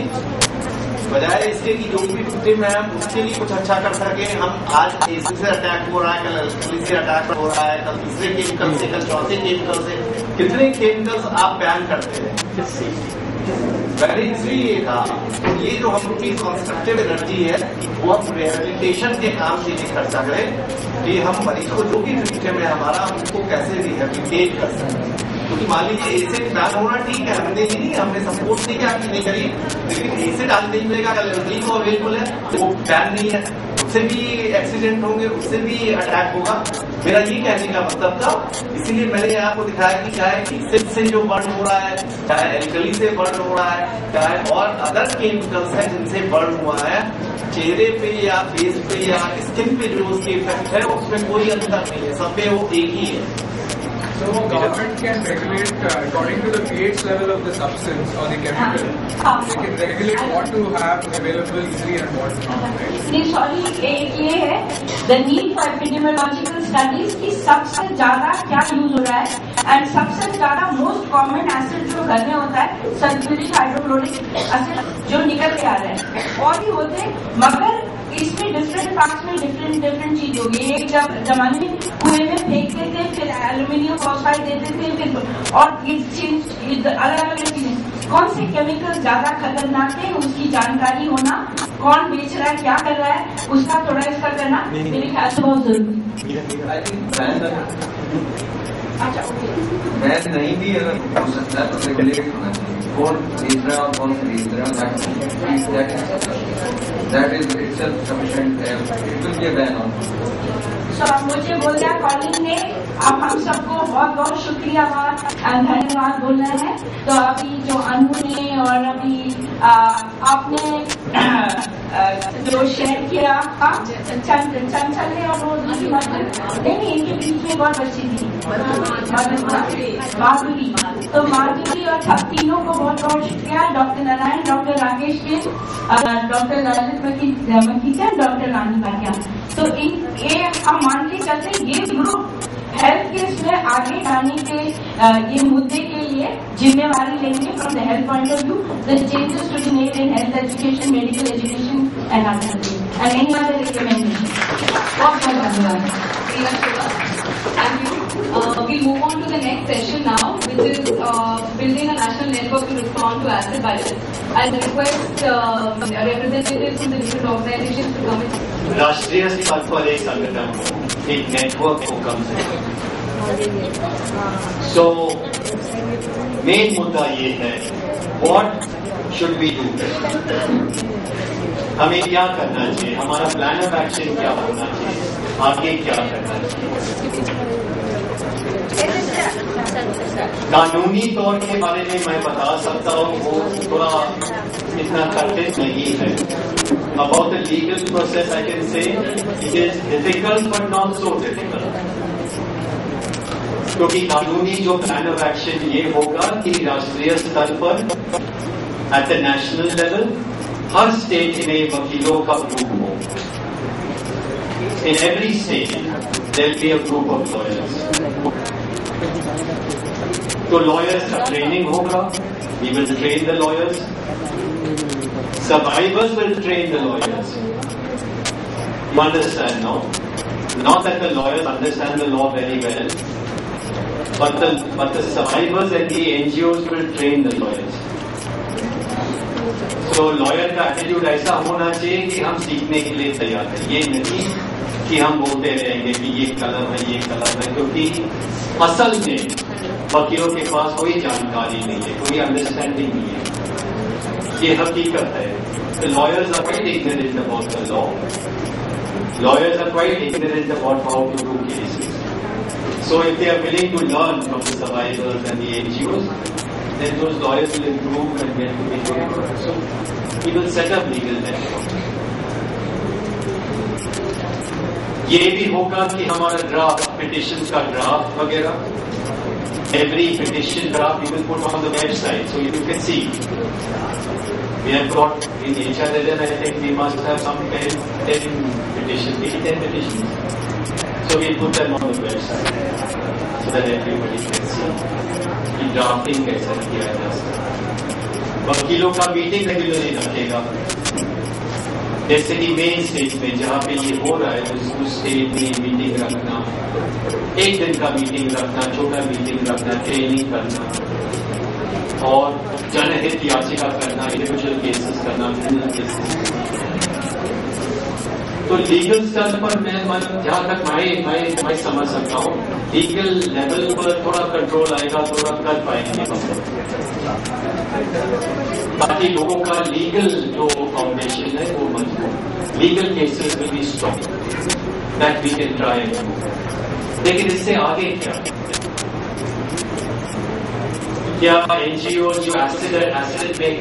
बजाय इसके कि जो भी विक्टिम है हम उसके लिए कुछ अच्छा कर सके। हम आज एसिड से अटैक हो रहा है, कल एल्कोहल से अटैक हो रहा है, कल तीसरे केमिकल से, कल चौथे केमिकल से। कितने केमिकल्स आप बैन करते हैं? पहले इसलिए ये था, ये जो हम लोग की कंस्ट्रक्टिव एनर्जी है वो हम रिहेबिलिटेशन के काम के लिए खर्चा करें कि हम मरीज को जो भी विक्टिम है हमारा, उनको कैसे रिहेबिलिटेट कर सकते। क्योंकि मान लीजिए एसिड बैन होना ठीक है, हमने ये नहीं, हमने सपोर्ट नहीं किया कि नहीं करिए, लेकिन एसिड आज नहीं मिलेगा, कल एल्कोहल को अवेलेबल है, वो बैन नहीं है। उससे भी एक्सीडेंट होंगे, उससे भी अटैक होगा। मेरा ये कहने का मतलब था, इसीलिए मैंने आपको दिखाया कि चाहे सिप से जो बर्न हो रहा है, चाहे एल्कली से बर्न हो रहा है, चाहे और अदर केमिकल्स हैं जिनसे बर्न हुआ है, चेहरे पे या फेस पे या स्किन पे जो उसके इफेक्ट है उसमें कोई अंतर नहीं है, सब पे वो एक ही है। So government can regulate according to the pH level of the substance or the chemical. They can regulate what to have available easily and what not. नहीं सॉरी, एक ये है the need for epidemiological studies की सबसे ज्यादा क्या use हो रहा है एंड सबसे ज्यादा मोस्ट कॉमन एसिड जो घर में होता है सल्फ्यूरिक हाइड्रोक्लोरिक एसिड जो निकल के आ रहे हैं और भी होते हैं, मगर इसमें डिफरेंट पार्ट्स में डिफरेंट चीज होगी। एक जब जमाने में कुएं में फेंकते थे, फिर एल्यूमिनियम फॉस्फाइड देते थे, फिर और अलग अलग चीजें, कौन से केमिकल ज्यादा खतरनाक है उसकी जानकारी होना, कौन बेच रहा है, क्या कर रहा है, उसका थोड़ा इसका करना मेरे ख्याल से बहुत जरूरी है। बैन नहीं भी अगर हो सकता है तो रेगुलेट होना चाहिए, कौन बेच रहा है और कौन खरीद रहा है, that is itself sufficient, it will be a ban on. Sir मुझे बोल रहा कॉलिंग ने, अब हम सबको बहुत बहुत शुक्रिया धन्यवाद बोल रहे हैं। तो अभी जो अनु ने और अभी आपने जो शेयर किया चंचल ने और वो दूसरी नहीं, इनके बीच में बहुत अच्छी थी माधुरी, तो माधुरी और तीनों को बहुत बहुत शुक्रिया, डॉक्टर नारायण, डॉक्टर राकेश के, डॉक्टर ललित मखीजा, डॉक्टर रानी भाटिया। तो ये हम मान के चलते ये ग्रुप हेल्थ के इसमें आगे जाने के ये मुद्दे के लिए जिम्मेवारी लेंगे from the health point of view, the changes to be made in health education, medical education and any other recommendation. बहुत बहुत धन्यवाद। We'll move on to the next session now, which is building a national network to respond to acid violence. I'll request representatives from the different organizations to come in. राष्ट्रीय स्तर पर एक संगठन, एक network को कम से सो मेन मुद्दा ये है, व्हाट शुड वी डू, हमें क्या करना चाहिए, हमारा प्लान ऑफ एक्शन क्या होना चाहिए, आगे क्या करना चाहिए। कानूनी तौर के बारे में मैं बता सकता हूँ, वो थोड़ा इतना कठिन नहीं है। About the legal process I can say it is difficult but not so difficult, क्योंकि कानूनी जो प्लान ऑफ एक्शन ये होगा कि राष्ट्रीय स्तर पर at the national level her state में वकीलों का ग्रुप हो। In every state, there will be a group of lawyers. तो lawyers का training होगा, we will train the lawyers. Survivors will train the lawyers. You understand now? Not that the lawyers understand the law very well, but the survivors and the NGOs will train the lawyers. तो lawyer का attitude ऐसा होना चाहिए कि हम सीखने के लिए तैयार हैं, ये नहीं कि हम बोलते रहेंगे कि ये कलम है, ये कलम है, क्योंकि असल में वकीलों के पास कोई जानकारी नहीं है, कोई अंडरस्टैंडिंग नहीं है, ये हकीकत है। The lawyers are quite ignorant about the law. Lawyers are quite ignorant about how to do cases. So if they are willing to learn from the survivors and the NGOs, then those lawyers will improve and get to be good. So we will set up legal network. ये भी होगा कि हमारा draft, petition का draft वगैरह, every petition draft we will put on the website so you can see. We have got in HRLN, I think we must have some 10 petitions, maybe 10 petitions. So we put them on the website so that everybody can see कि drafting कैसे किया जा सकता। वकीलों का meeting regularly रखेगा, जैसे कि मेन स्टेज में जहाँ पे ये हो रहा है उस स्टेज में मीटिंग रखना, एक दिन का मीटिंग रखना, छोटा मीटिंग रखना, ट्रेनिंग करना और जनहित याचिका करना, इंडिविजुअल केसेस करना, क्रिमिनल केसेस। तो लीगल स्तर पर मैं जहां तक मैं समझ सकता हूँ, लीगल लेवल पर थोड़ा कंट्रोल आएगा, थोड़ा कर पाएंगे हम लोग, ताकि लोगों का लीगल जो फाउंडेशन है वो मजबूत, legal cases will be strong, that we can try. लेकिन इससे आगे क्या एनजीओ जो एसिड अटैक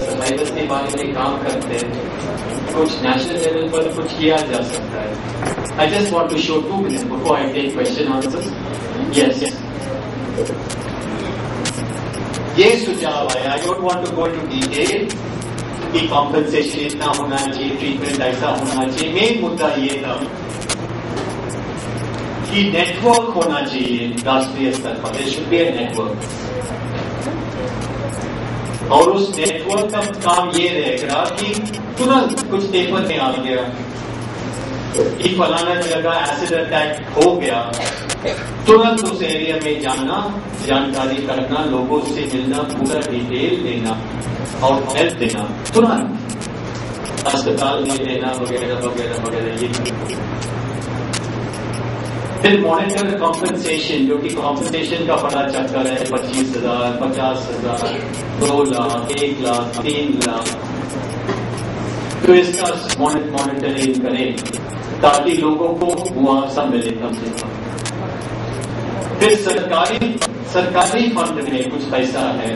सर्वाइवर्स के बारे में काम करते हैं, कुछ नेशनल लेवल पर कुछ किया जा सकता है? I just want to show 2 minutes before I take question answers. Yes, ये सुझाव है, I don't want to go to detail कि कॉम्पनसेशन इतना होना चाहिए, ट्रीटमेंट ऐसा होना चाहिए। मेन मुद्दा ये था कि नेटवर्क होना चाहिए राष्ट्रीय स्तर पर, there should be a network, और उस नेटवर्क का काम ये रहेगा कि तुरंत कुछ पेपर में आ गया कि फलाना जगह एसिड अटैक हो गया, तुरंत उस एरिया में जाना, जानकारी करना, लोगों से मिलना, पूरा डिटेल देना और हेल्प देना, तुरंत अस्पताल में देना वगैरह वगैरह वगैरह। ये फिर मॉनिटर कॉम्पनसेशन, जो कि कॉम्पनसेशन का बड़ा चक्कर है, 25,000, 50,000, 2 लाख, 1 लाख, 3 लाख, तो इसका मॉनिटरिंग करें ताकि लोगों को मुआवजा मिले कम से कम। फिर सरकारी फंड में कुछ पैसा है,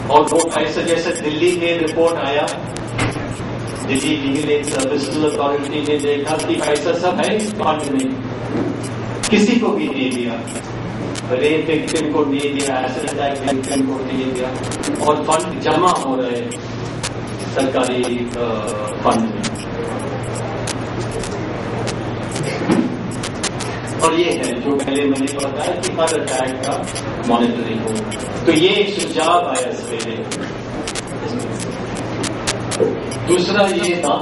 और वो पैसा जैसे दिल्ली में रिपोर्ट आया, Delhi legal aid services authority ने देखा कि पैसा सब है इस फंड में, किसी को भी नहीं दिया, रेप विक्टिम को नहीं दिया, एसिड अटैक विक्टिम को नहीं दिया, और फंड जमा हो रहे सरकारी फंड में। और ये है जो पहले मैंने बताया कि हर अटैक का मॉनिटरिंग हो, तो ये एक सुझाव आया इस पहले। दूसरा ये था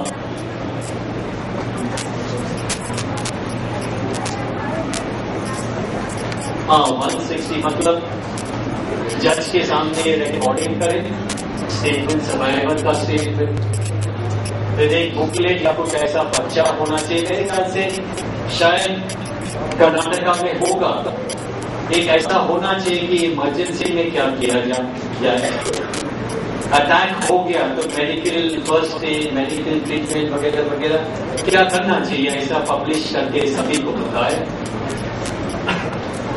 हाँ 160, मतलब जज के सामने रिकॉर्डिंग करें स्टेटमेंट, सर्वाइवर का स्टेटमेंट, फिर एक बुकलेट या कुछ ऐसा पर्चा होना चाहिए। मेरे ख्याल से शायद कर्नाटका में होगा, एक ऐसा होना चाहिए कि इमरजेंसी में क्या किया जाए, अटैक हो गया तो medical first aid, medical treatment वगैरह वगैरह क्या करना चाहिए, ऐसा पब्लिश करके सभी को बताए।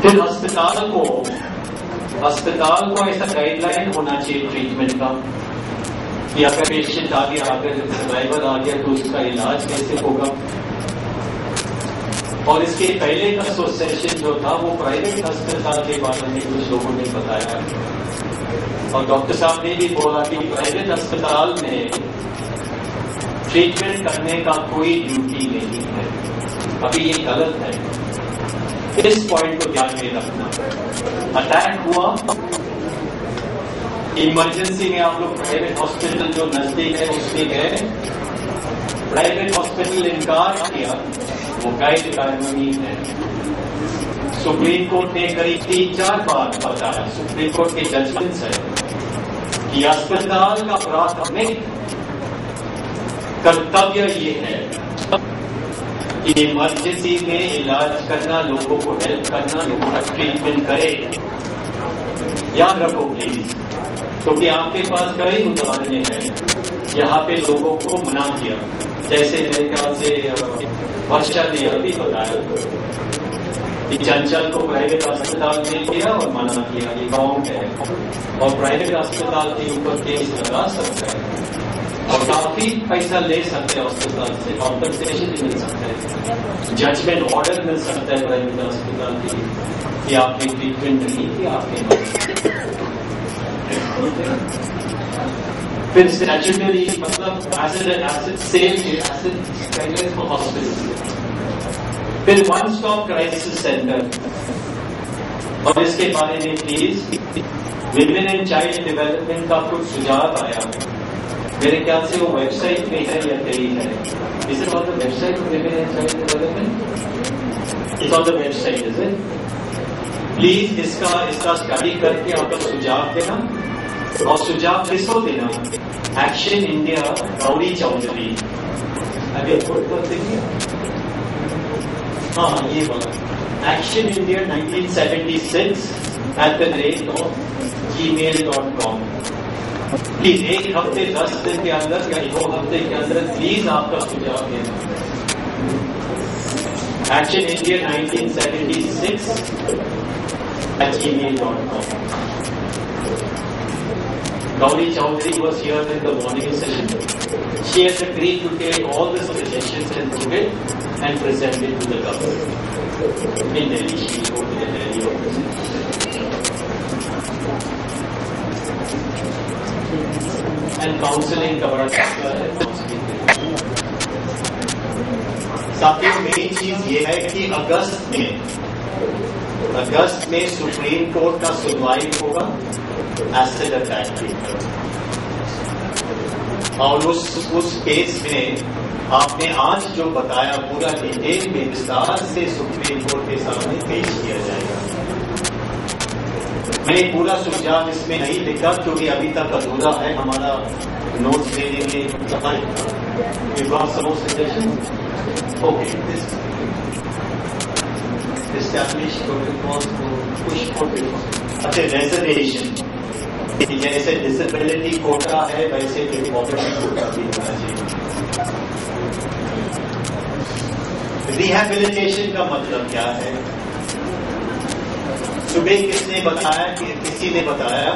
फिर अस्पताल को ऐसा गाइडलाइन होना चाहिए ट्रीटमेंट का, कि अगर पेशेंट आ गया, अगर सर्वाइवर आ गया तो उसका इलाज कैसे होगा। और इसके पहले का एसोसिएशन जो था वो प्राइवेट अस्पताल के बारे में कुछ लोगों ने बताया, और डॉक्टर साहब ने भी बोला कि प्राइवेट अस्पताल में ट्रीटमेंट करने का कोई ड्यूटी नहीं है। अभी ये गलत है, इस पॉइंट को ध्यान में रखना। अटैक हुआ, इमरजेंसी में आप लोग प्राइवेट हॉस्पिटल जो नजदीक है उसमें गए, प्राइवेट हॉस्पिटल इनकार किया, वो गाइड कानूनी है। सुप्रीम कोर्ट ने करीब 3-4 बार बताया, सुप्रीम कोर्ट के जजमेंट्स है कि अस्पताल का प्राथमिक कर्तव्य ये है कि इमरजेंसी में इलाज करना, लोगों को हेल्प करना, लोगों का ट्रीटमेंट करे। याद रखो प्लीज, क्योंकि आपके पास कई उदाहरण हैं यहाँ पे लोगों को मना किया, जैसे मेरे ख्याल से वर्षा ने अभी बताया कि चंचल को प्राइवेट अस्पताल में किया और मना किया, ये गाँव है, और प्राइवेट अस्पताल के ऊपर केस लगा सकता है और काफी पैसा ले सकते हैं अस्पताल से, कॉम्पनसेशन मिल सकता है, जजमेंट ऑर्डर मिल सकता है प्राइवेट अस्पताल के लिए कि आपने ट्रीटमेंट नहीं किया आपके। फिर स्टैट्यूटरी मतलब एसिड सेफ हॉस्पिटल। फिर वन स्टॉप क्राइसिस सेंटर, और इसके बारे में please women and child development का कुछ सुझाव आया, मेरे ख्याल से वो वेबसाइट में है या कहीं है। Is it on the website of women and child development? It's on the website, is it? Please इसका स्टडी करके आप लोग सुझाव देना, और सुझाव किसको देना? एक्शन इंडिया, गौरी चौधरी, अभी फोटो देखिए, हाँ ये बोला एक्शन इंडिया 1976@gmail.com। प्लीज एक हफ्ते 10 दिन के अंदर या 2 हफ्ते के अंदर प्लीज आपका सुझाव देना। Action India 1976@gmail.com। Gauri Chaudhary was here in the morning session. She has agreed to take all the suggestions and put it and present it to the government. In Delhi, she will go to the Delhi office. And counseling का बड़ा चक्कर है। साथियों, main चीज ये है कि अगस्त में सुप्रीम कोर्ट का सुनवाई होगा एसिड अटैक के, और उस केस में आपने आज जो बताया पूरा डिटेल में विस्तार से सुप्रीम कोर्ट के सामने पेश किया जाएगा। मैंने पूरा सुझाव इसमें नहीं लिखा क्योंकि अभी तक अधूरा है हमारा नोट्स लेने में। Okay, establish protocols to push for reform. अच्छा, reservation जैसे डिसेबिलिटी कोटा है वैसे पॉवर्टी कोटा भी होना चाहिए। रिहैबिलिटेशन का मतलब क्या है? सुबह किसी ने बताया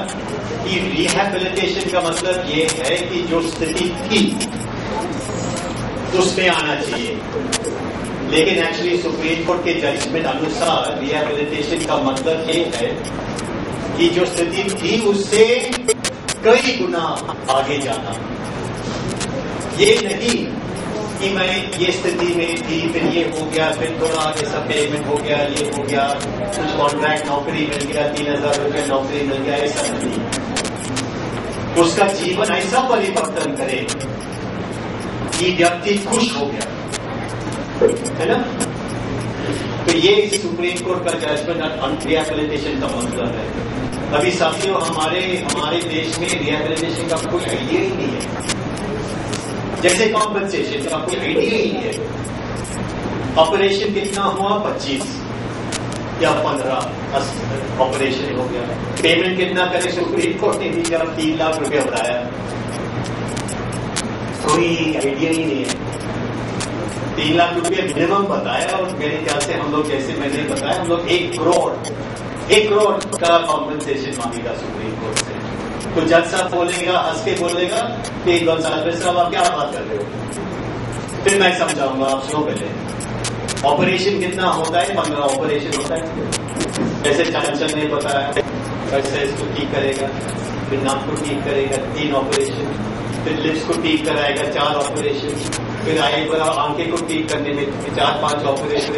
कि रिहैबिलिटेशन का मतलब ये है कि जो स्थिति थी उसमें आना चाहिए, लेकिन एक्चुअली सुप्रीम कोर्ट के जजमेंट अनुसार रिहैबिलिटेशन का मतलब ये है कि जो स्थिति थी उससे कई गुना आगे जाना। ये नहीं कि मैं ये स्थिति में थी, फिर ये हो गया, फिर थोड़ा आगे सब पेमेंट हो गया, ये हो गया, कुछ कॉन्ट्रैक्ट नौकरी मिल गया, 3000 रुपये नौकरी मिल गया, ऐसा नहीं। उसका जीवन ऐसा परिवर्तन करे कि व्यक्ति खुश हो गया, है ना? तो ये सुप्रीम कोर्ट का जजमेंट रिहैबिलिटेशन का मतलब है। अभी साथियों, हमारे देश में रिहैबिलिटेशन का कोई आइडिया ही नहीं है, जैसे कॉम्पनसेशन का कोई आइडिया ही नहीं है। ऑपरेशन कितना हुआ? 25 या 15 ऑपरेशन हो गया। पेमेंट कितना करे? सुप्रीम कोर्ट ने भी जब 3 लाख रुपया बढ़ाया, कोई आइडिया ही नहीं है। 3 लाख रुपये मिनिमम बताया, और मेरे ख्याल से हम लोग, जैसे मैंने बताया, हम लोग 1 करोड़ का कॉम्पनसेशन मांगेगा सुप्रीम कोर्ट से। तो जज साहब बोलेगा, हंस के बोलेगा कि गोंसाल्विस साहब आप क्या बात कर रहे हो? फिर मैं समझाऊंगा, आप सुनो पहले। ऑपरेशन कितना होता है? 15 ऑपरेशन होता है। जैसे चांचल ने बताया, एक्सरसाइज को ठीक करेगा, फिर नाक को ठीक करेगा, 3 ऑपरेशन, फिर लिप्स को ठीक कराएगा, 4 ऑपरेशन, फिर आंखें को ठीक करने में 4-5 ऑपरेशन।